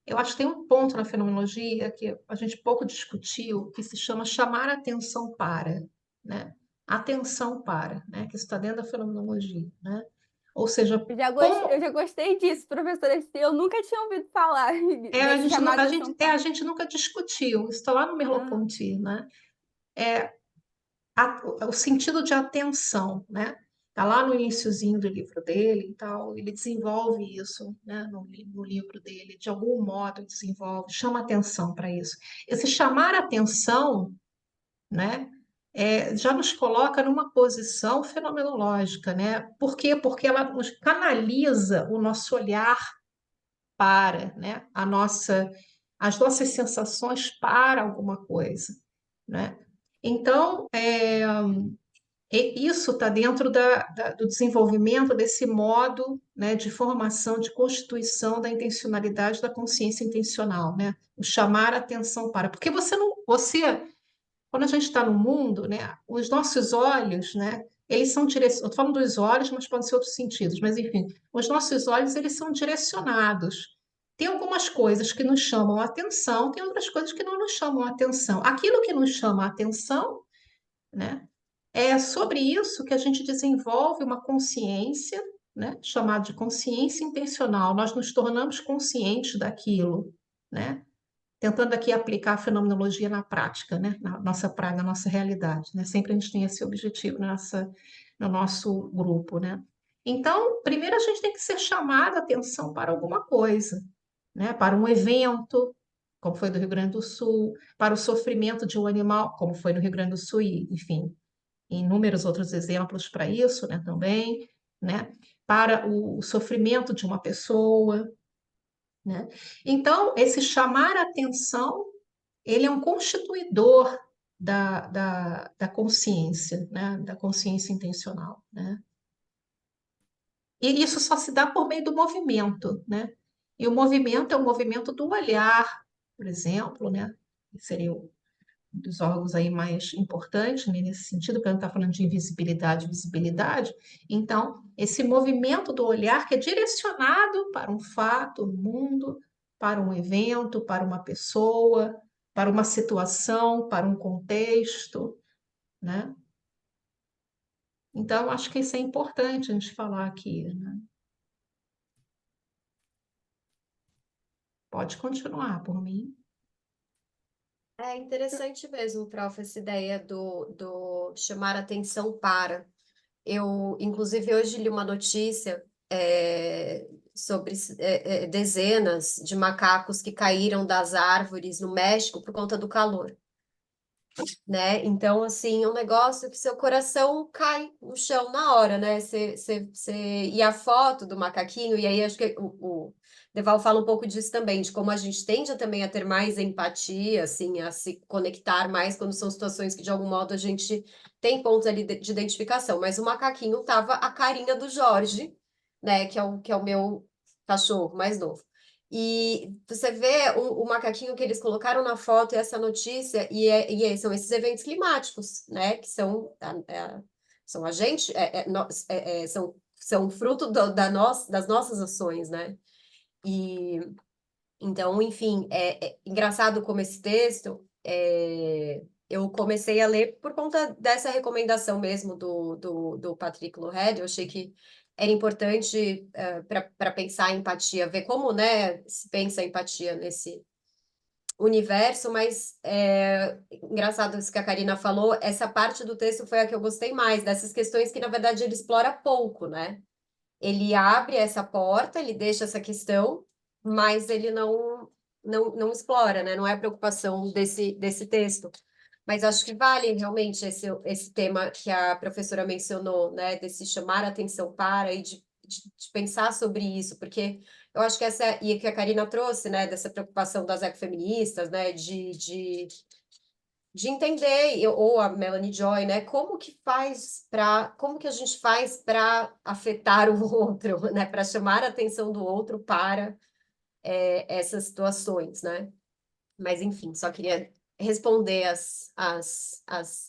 Eu acho que tem um ponto na fenomenologia que a gente pouco discutiu, que se chama chamar atenção para, né? Atenção para, né? Que isso está dentro da fenomenologia, né? Ou seja, Eu como já gostei disso, professora. Eu nunca tinha ouvido falar a desse gente, chamado a atenção gente, a gente nunca discutiu, isso está lá no Ah, Merleau-Ponty, né? O sentido de atenção, né? Está lá no iniciozinho do livro dele e tal, ele desenvolve isso, né? No livro dele, de algum modo desenvolve, chama atenção para isso. Esse chamar atenção, né? Já nos coloca numa posição fenomenológica, né? Por quê? Porque ela nos canaliza o nosso olhar para, né? As nossas sensações para alguma coisa, né? Então, isso está dentro do desenvolvimento desse modo, né, de formação, de constituição da intencionalidade da consciência intencional, né? O chamar a atenção para. Porque quando a gente está no mundo, né, os nossos olhos, né, eles são direcionados. Estou falando dos olhos, mas podem ser outros sentidos. Mas, enfim, os nossos olhos, eles são direcionados. Tem algumas coisas que nos chamam a atenção, tem outras coisas que não nos chamam a atenção. Aquilo que nos chama a atenção, né, é sobre isso que a gente desenvolve uma consciência, né, chamada de consciência intencional. Nós nos tornamos conscientes daquilo, né? Tentando aqui aplicar a fenomenologia na prática, né? Na nossa realidade, né? Sempre a gente tem esse objetivo no nosso grupo, né? Então, primeiro a gente tem que ser chamado a atenção para alguma coisa, né? Para um evento, como foi do Rio Grande do Sul, para o sofrimento de um animal, como foi no Rio Grande do Sul, e, enfim, inúmeros outros exemplos para isso, né, também, né, para o sofrimento de uma pessoa, né? Então, esse chamar a atenção, ele é um constituidor da consciência, né, da consciência intencional, né? E isso só se dá por meio do movimento, né? E o movimento é o movimento do olhar, por exemplo, né? Que seria dos órgãos aí mais importantes, né, nesse sentido, porque a gente está falando de invisibilidade e visibilidade. Então, esse movimento do olhar que é direcionado para um fato no mundo, para um evento, para uma pessoa, para uma situação, para um contexto, né? Então, acho que isso é importante a gente falar aqui, né? Pode continuar por mim. É interessante mesmo, prof, essa ideia do chamar atenção para. Eu, inclusive, hoje li uma notícia sobre dezenas de macacos que caíram das árvores no México por conta do calor, né? Então, assim, é um negócio que seu coração cai no chão na hora, né? E a foto do macaquinho, e aí acho que o Deval fala um pouco disso também, de como a gente tende também a ter mais empatia, assim, a se conectar mais quando são situações que, de algum modo, a gente tem pontos ali de identificação. Mas o macaquinho tava a carinha do Jorge, né? Que é o meu cachorro mais novo. E você vê o macaquinho que eles colocaram na foto e essa notícia, são esses eventos climáticos, né? Que são a gente, são fruto das nossas ações, né? E então, enfim, é engraçado como esse texto. Eu comecei a ler por conta dessa recomendação mesmo do Patrick Lohed. Eu achei que era importante para pensar a empatia, ver como, né, se pensa a empatia nesse universo, mas engraçado isso que a Karina falou, essa parte do texto foi a que eu gostei mais, dessas questões que, na verdade, ele explora pouco, né? Ele abre essa porta, ele deixa essa questão, mas ele não explora, né? Não é a preocupação desse texto. Mas acho que vale realmente esse tema que a professora mencionou, né? Desse chamar a atenção para e de pensar sobre isso, porque eu acho que e que a Karina trouxe, né? Dessa preocupação das ecofeministas, né? De entender, ou a Melanie Joy, né? Como que a gente faz para afetar o outro, né? Para chamar a atenção do outro para essas situações, né? Mas, enfim, só queria responder as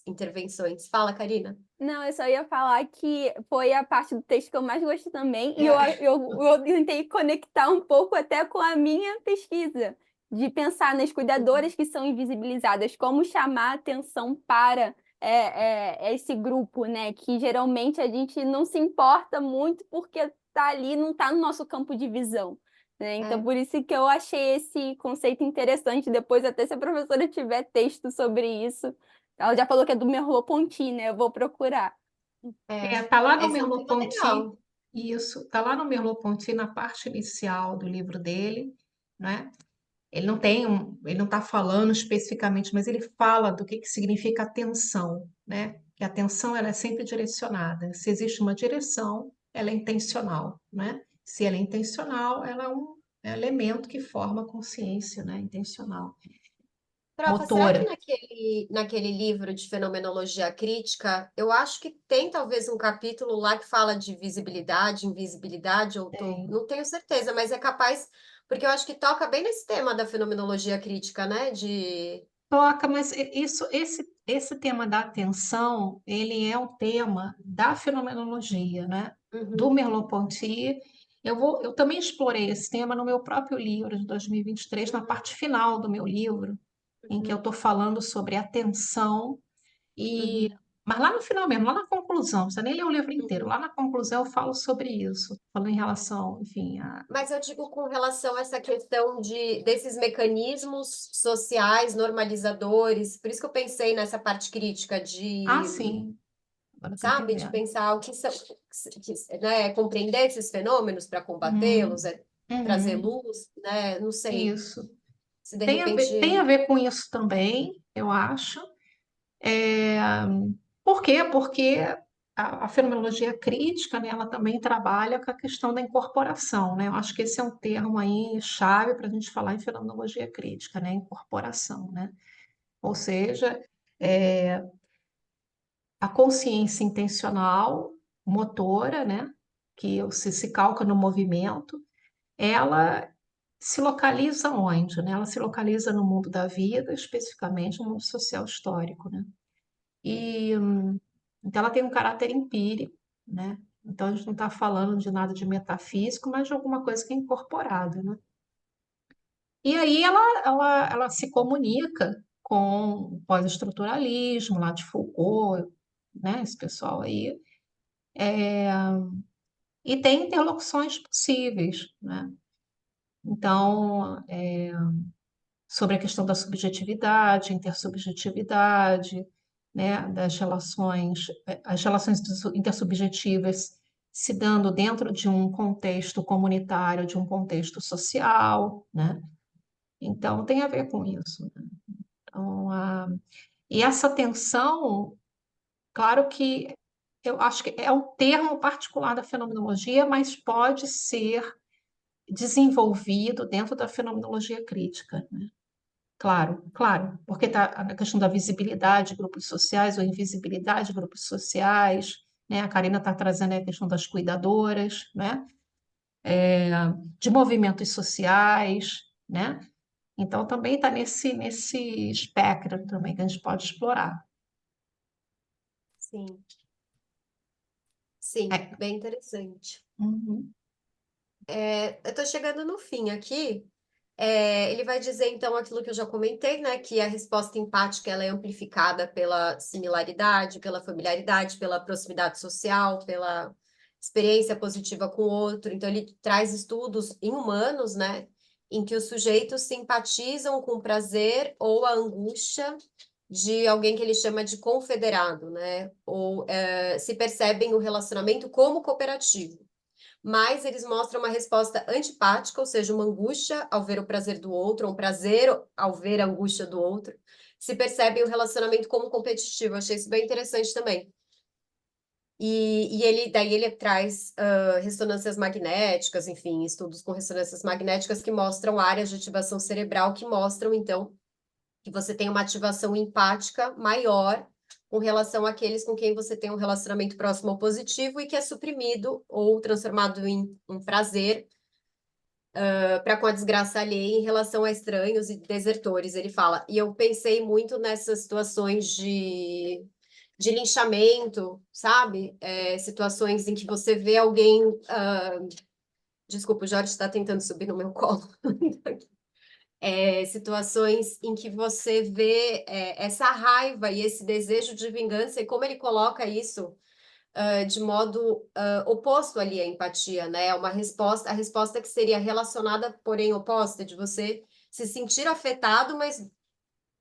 intervenções. Fala, Karina. Não, eu só ia falar que foi a parte do texto que eu mais gostei também, e É. eu tentei conectar um pouco até com a minha pesquisa, de pensar nas cuidadoras que são invisibilizadas, como chamar atenção para esse grupo, né? Que geralmente a gente não se importa muito porque tá ali, não está no nosso campo de visão. Né? Então, por isso que eu achei esse conceito interessante. Depois, até se a professora tiver texto sobre isso. Ela já falou que é do Merleau-Ponty, né? Eu vou procurar. Tá lá no Esse é um tema Merleau-Ponty, legal. isso, tá lá no Merleau-Ponty, na parte inicial do livro dele, né? Ele não está falando especificamente, mas ele fala do que significa atenção, né? Que a atenção ela é sempre direcionada. Se existe uma direção, ela é intencional, né? Se ela é intencional, ela é um elemento que forma a consciência, né? Intencional, Profa, será que motora. naquele livro de fenomenologia crítica, eu acho que tem talvez um capítulo lá que fala de visibilidade, invisibilidade, Tem. não tenho certeza, mas é capaz, porque eu acho que toca bem nesse tema da fenomenologia crítica, né? Toca, mas esse tema da atenção, ele é um tema da fenomenologia, né? Do Uhum, Merleau-Ponty. Eu também explorei esse tema no meu próprio livro de 2023, na parte final do meu livro, em que eu uhum, estou falando sobre atenção e uhum, mas lá no final mesmo, lá na conclusão, você nem lê o livro inteiro, uhum. lá na conclusão eu falo sobre isso, falando em relação, enfim, a... Mas eu digo com relação a essa questão desses mecanismos sociais normalizadores, por isso que eu pensei nessa parte crítica Ah, sim, agora estou sabe? De entendendo. pensar né, compreender esses fenômenos para combatê-los, Uhum, trazer uhum, luz, né? Não sei isso. se de Tem a repente. ver com isso também, eu acho. É, por quê? Porque a fenomenologia crítica, né, ela também trabalha com a questão da incorporação, né? Eu acho que esse é um termo aí chave para a gente falar em fenomenologia crítica, né? Incorporação, né? Ou seja, é, a consciência intencional, motora, né? Que se calca no movimento, ela se localiza onde, né? Ela se localiza no mundo da vida, especificamente no mundo social histórico, né? E então ela tem um caráter empírico, né? Então a gente não está falando de nada de metafísico, mas de alguma coisa que é incorporada, né? E aí ela se comunica com o pós-estruturalismo, lá de Foucault, né? Esse pessoal aí, e tem interlocuções possíveis, né? Então, sobre a questão da subjetividade, intersubjetividade, né, das relações, as relações intersubjetivas se dando dentro de um contexto comunitário, de um contexto social, né? Então, tem a ver com isso, né? Então, e essa tensão, claro que eu acho que é um termo particular da fenomenologia, mas pode ser desenvolvido dentro da fenomenologia crítica, né? Claro, claro, porque está a questão da visibilidade de grupos sociais ou invisibilidade de grupos sociais, né? A Karina está trazendo a questão das cuidadoras, né? De movimentos sociais, né? Então também está nesse espectro também que a gente pode explorar. Sim, sim, É. bem interessante. Uhum. Eu estou chegando no fim aqui. Ele vai dizer, então, aquilo que eu já comentei, né? Que a resposta empática ela é amplificada pela similaridade, pela familiaridade, pela proximidade social, pela experiência positiva com o outro. Então, ele traz estudos em humanos, né? Em que os sujeitos simpatizam com o prazer ou a angústia de alguém que ele chama de confederado, né? Ou se percebem o relacionamento como cooperativo, mas eles mostram uma resposta antipática, ou seja, uma angústia ao ver o prazer do outro, ou um prazer ao ver a angústia do outro. Se percebem o relacionamento como competitivo. Achei isso bem interessante também. Daí ele traz ressonâncias magnéticas, enfim, estudos com ressonâncias magnéticas que mostram áreas de ativação cerebral que mostram, então, que você tem uma ativação empática maior com relação àqueles com quem você tem um relacionamento próximo ou positivo e que é suprimido ou transformado em um prazer para com a desgraça alheia em relação a estranhos e desertores, ele fala. E eu pensei muito nessas situações de linchamento, sabe? Situações em que você vê alguém... Desculpa, o Jorge está tentando subir no meu colo. Situações em que você vê essa raiva e esse desejo de vingança, e como ele coloca isso de modo oposto ali à empatia, né? Uma resposta, a resposta que seria relacionada, porém oposta, de você se sentir afetado, mas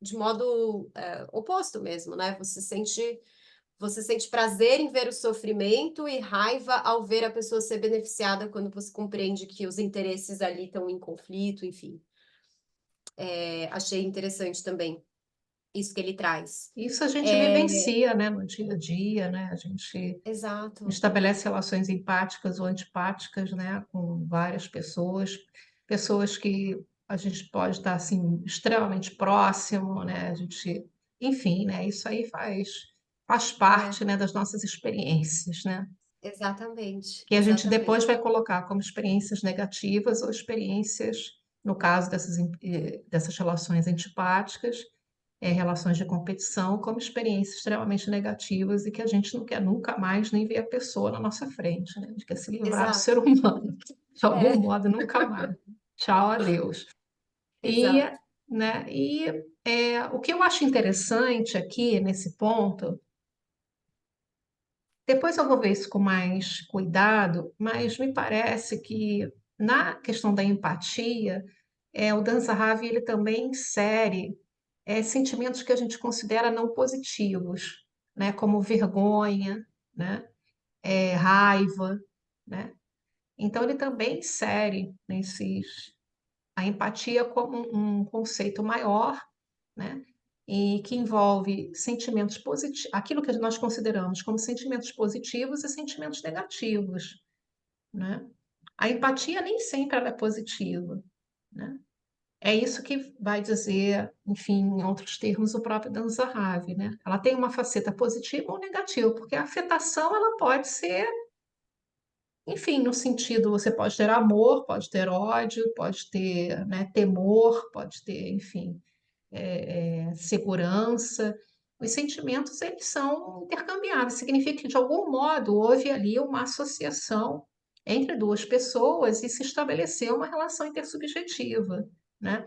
de modo oposto mesmo, né? Você sente prazer em ver o sofrimento e raiva ao ver a pessoa ser beneficiada quando você compreende que os interesses ali estão em conflito, enfim. Achei interessante também isso que ele traz. Isso a gente vivencia, né, no dia a dia, né? A gente Exato. estabelece relações empáticas ou antipáticas, né, com várias pessoas, pessoas que a gente pode estar assim extremamente próximo, né? A gente, enfim, né? Isso aí faz parte, né, das nossas experiências, né? Exatamente, Que a gente depois exatamente. vai colocar como experiências negativas ou experiências, no caso dessas relações antipáticas, relações de competição, como experiências extremamente negativas e que a gente não quer nunca mais nem ver a pessoa na nossa frente, né? A gente quer se livrar do ser Exato. humano, de algum É, modo, nunca mais. Tchau, adeus. E, exato. né, o que eu acho interessante aqui nesse ponto, depois eu vou ver isso com mais cuidado, mas me parece que na questão da empatia, o Dan Zahavi ele também insere sentimentos que a gente considera não positivos, né, como vergonha, né, raiva, né? Então ele também insere a empatia como um conceito maior, né? E que envolve sentimentos positivos, aquilo que nós consideramos como sentimentos positivos e sentimentos negativos, né? A empatia nem sempre ela é positiva, né? É isso que vai dizer, enfim, em outros termos, o próprio Dan Zahavi, né? Ela tem uma faceta positiva ou negativa, porque a afetação ela pode ser enfim, no sentido, você pode ter amor, pode ter ódio, pode ter, né, temor, pode ter, enfim, segurança. Os sentimentos, eles são intercambiáveis, significa que, de algum modo, houve ali uma associação entre duas pessoas e se estabeleceu uma relação intersubjetiva, né?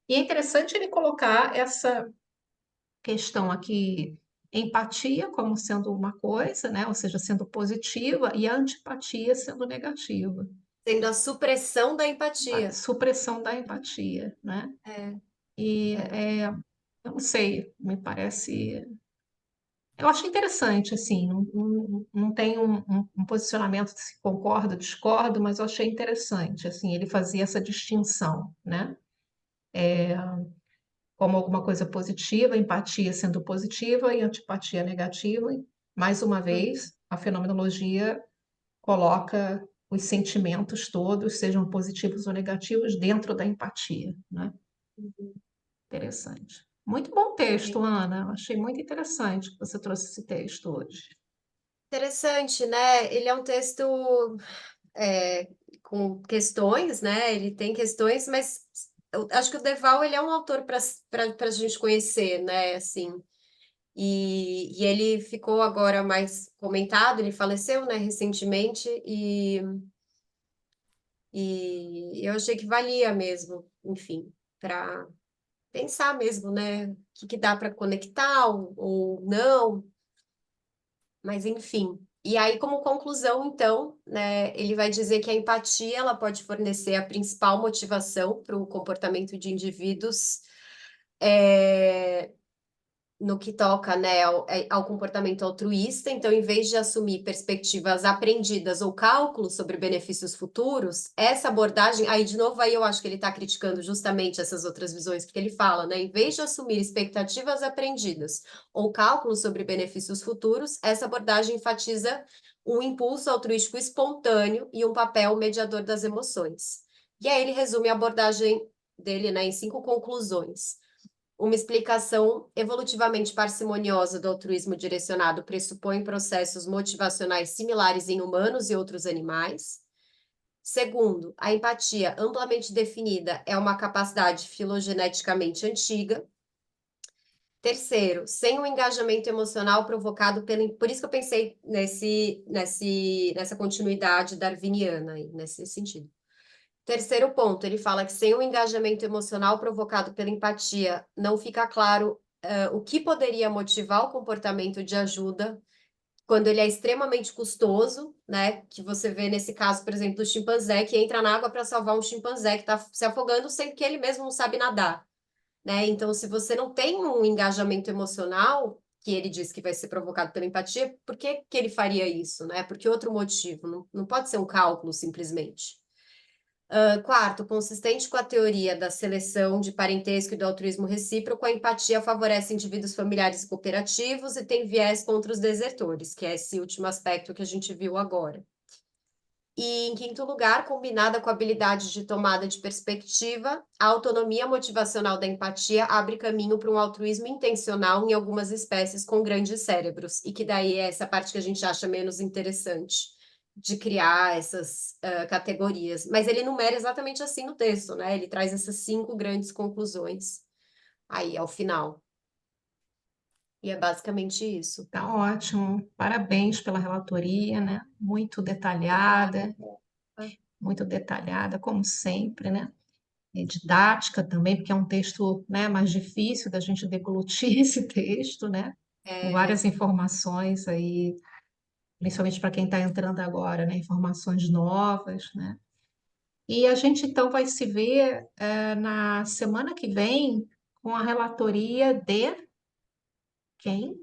E é interessante ele colocar essa questão aqui, empatia como sendo uma coisa, né? Ou seja, sendo positiva, e a antipatia sendo negativa, Sendo a supressão da a empatia. supressão da empatia, né? É, E eu não sei, me parece. Eu acho interessante, assim, não tem um posicionamento se concordo, discordo, mas eu achei interessante, assim, ele fazia essa distinção, né? Como alguma coisa positiva, empatia sendo positiva e antipatia negativa. E, mais uma vez, a fenomenologia coloca os sentimentos todos, sejam positivos ou negativos, dentro da empatia, né? Interessante. Muito bom texto, Ana. Achei muito interessante que você trouxe esse texto hoje. interessante, né? Ele é um texto é, com questões, né? Ele tem questões, mas eu acho que o Deval ele é um autor para a gente conhecer, né? Assim, e ele ficou agora mais comentado, ele faleceu, né, recentemente, e eu achei que valia mesmo, enfim, para pensar mesmo, né? O que dá para conectar ou não, mas enfim. E aí, como conclusão, então, né, ele vai dizer que a empatia ela pode fornecer a principal motivação para o comportamento de indivíduos no que toca, né, ao comportamento altruísta. Então, em vez de assumir perspectivas aprendidas ou cálculos sobre benefícios futuros, essa abordagem, aí de novo, aí eu acho que ele está criticando justamente essas outras visões, porque ele fala, né, em vez de assumir expectativas aprendidas ou cálculos sobre benefícios futuros, essa abordagem enfatiza um impulso altruístico espontâneo e um papel mediador das emoções. E aí ele resume a abordagem dele, né, em 5 conclusões. Uma explicação evolutivamente parcimoniosa do altruísmo direcionado pressupõe processos motivacionais similares em humanos e outros animais. Segundo, a empatia amplamente definida é uma capacidade filogeneticamente antiga. Terceiro, sem o engajamento emocional provocado pelo... Por isso que eu pensei nessa continuidade darwiniana, aí, nesse sentido. Terceiro ponto, ele fala que sem o engajamento emocional provocado pela empatia, não fica claro o que poderia motivar o comportamento de ajuda quando ele é extremamente custoso, né? Que você vê nesse caso, por exemplo, do chimpanzé que entra na água para salvar um chimpanzé que está se afogando, sendo que ele mesmo não sabe nadar, né? Então, se você não tem um engajamento emocional, que ele diz que vai ser provocado pela empatia, por que que ele faria isso, né? Por que outro motivo? Não pode ser um cálculo, simplesmente. Quarto, consistente com a teoria da seleção de parentesco e do altruísmo recíproco, a empatia favorece indivíduos familiares e cooperativos e tem viés contra os desertores, que é esse último aspecto que a gente viu agora. E, em quinto lugar, combinada com a habilidade de tomada de perspectiva, a autonomia motivacional da empatia abre caminho para um altruísmo intencional em algumas espécies com grandes cérebros, e que daí é essa parte que a gente acha menos interessante de criar essas categorias. Mas ele numera exatamente assim no texto, né? Ele traz essas 5 grandes conclusões aí ao final. E é basicamente isso. Tá ótimo. Parabéns pela relatoria, né? Muito detalhada, como sempre, né? E didática também, porque é um texto, né, mais difícil da gente deglutir esse texto, né? Com várias informações aí, principalmente para quem está entrando agora, né? Informações novas, né? E a gente então vai se ver na semana que vem com a relatoria de quem?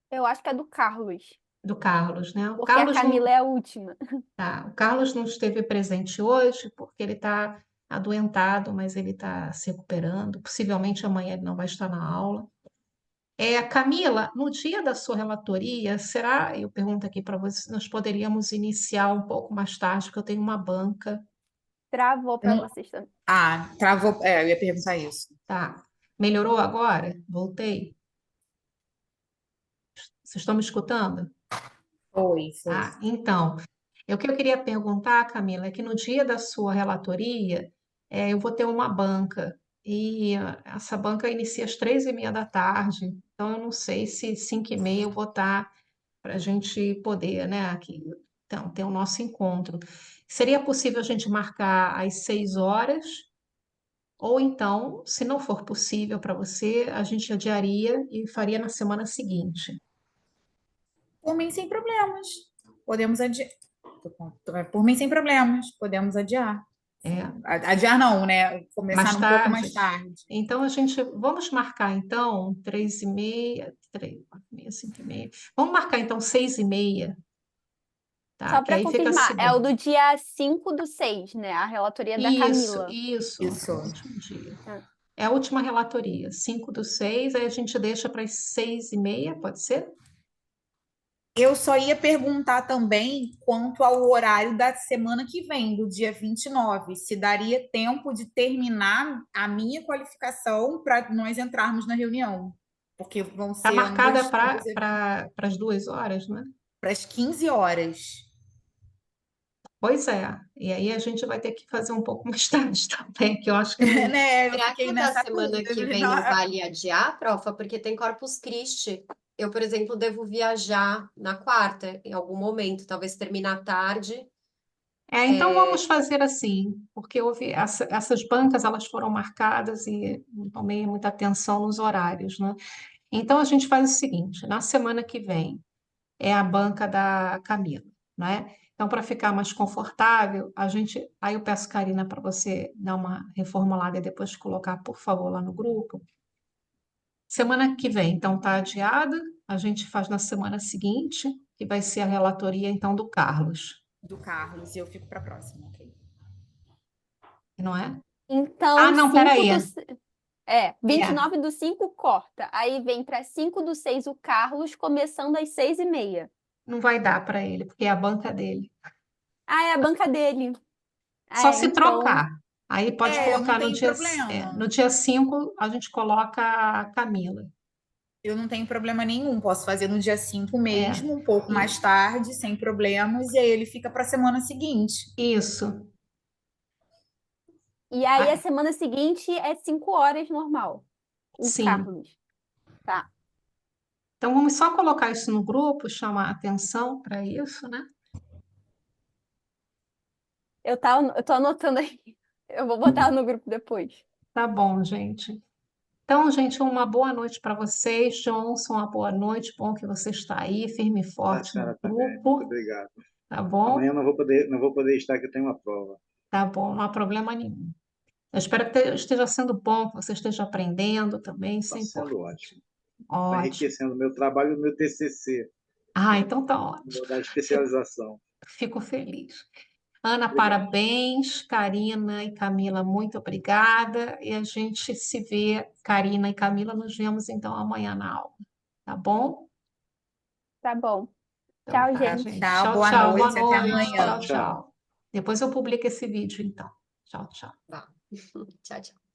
Eu acho que é do Carlos, Do Carlos, né? O porque a Carlos não, Camila é a última. tá, o Carlos não esteve presente hoje porque ele está adoentado, mas ele está se recuperando. Possivelmente amanhã ele não vai estar na aula. Camila, no dia da sua relatoria, será? Eu pergunto aqui para você, nós poderíamos iniciar um pouco mais tarde, porque eu tenho uma banca, Travou para vocês também. Ah, travou. É, eu ia perguntar isso. tá? Melhorou agora? Voltei? Vocês estão me escutando? Foi. Então, O que eu queria perguntar, Camila, é que no dia da sua relatoria, eu vou ter uma banca, e essa banca inicia às 3h30 da tarde, então eu não sei se 5h30 eu vou estar para a gente poder, né, aqui, então, ter o nosso encontro. Seria possível a gente marcar às 6 horas? Ou então, se não for possível para você, a gente adiaria e faria na semana seguinte. Por mim, sem problemas. Podemos adiar. Por mim, sem problemas. Podemos adiar. É, Adiar não, né? Começar mais um pouco mais tarde. tarde. Então, vamos marcar então 3h30, 3h30, 5h30. Vamos marcar então 6h30, tá? Só Que para aí fica confirmar, é o seguro. do dia 5/6, né? A relatoria da Isso, Camila. isso, Isso. é o último dia. Ah, É a última relatoria, 5/6, aí a gente deixa para as 6h30, pode ser? Eu só ia perguntar também quanto ao horário da semana que vem, do dia 29, se daria tempo de terminar a minha qualificação para nós entrarmos na reunião. Porque vão Está ser marcada ambos para as 2 horas, né? para as 15 horas. Pois é, e aí a gente vai ter que fazer um pouco mais tarde também, que eu acho que não. Né? Eu Será que fiquei o da nessa semana dúvida. que vem não vale adiar, profa? Porque tem Corpus Christi. Eu, por exemplo, devo viajar na quarta, em algum momento, talvez terminar à tarde. Então vamos fazer assim, porque houve essas bancas, elas foram marcadas e não tomei muita atenção nos horários, né? Então a gente faz o seguinte, na semana que vem é a banca da Camila, né? Então, para ficar mais confortável, aí eu peço, Karina, para você dar uma reformulada e depois colocar, por favor, lá no grupo. Semana que vem, então, está adiada, a gente faz na semana seguinte, que vai ser a relatoria, então, do Carlos, Do Carlos, e eu fico para a próxima, ok? não é? Ah, Então, não, 5 peraí. do... É, É, 29/5 corta. Aí vem para 5/6 o Carlos, começando às 6h30. não vai dar para ele, porque é a banca dele. Ah, é a banca dele. Só Ah, se então, trocar. Aí pode Eu não colocar no tenho dia, problema. no dia 5, a gente coloca a Camila. Eu não tenho problema nenhum. Posso fazer no dia 5 É, mesmo, um pouco e- mais tarde, sem problemas, e aí ele fica para a semana seguinte. isso. e aí a Ah, semana seguinte é 5 horas normal. O sim. Carlos. Tá. Então, vamos só colocar isso no grupo, chamar atenção para isso, né? Eu tô anotando aqui. Eu vou botar no grupo depois. Tá bom, gente. Então, gente, uma boa noite para vocês. Johnson, uma boa noite. Bom que você está aí, firme e Para a forte no senhora também. Muito grupo. obrigado. Tá bom? Amanhã não vou poder estar, que eu tenho uma prova. Tá bom, não há problema nenhum. Eu espero que esteja sendo bom, que você esteja aprendendo também, isso Está é sendo importante. ótimo. Está Ótimo. enriquecendo o meu trabalho e o meu TCC, Ah, então tá ótimo. da Fico, especialização. fico feliz. Ana, Obrigado. parabéns. Karina e Camila, muito obrigada. E a gente se vê, Karina e Camila, nos vemos então amanhã na aula. Tá bom? Tá bom. Então Tchau, tá, Tá? gente. gente. Tchau, Tchau, boa tchau. Boa noite, até noite. Tchau, Tchau, amanhã. tchau. tchau. Depois eu publico esse vídeo, então. Tchau, tchau. Vá. Tchau, tchau.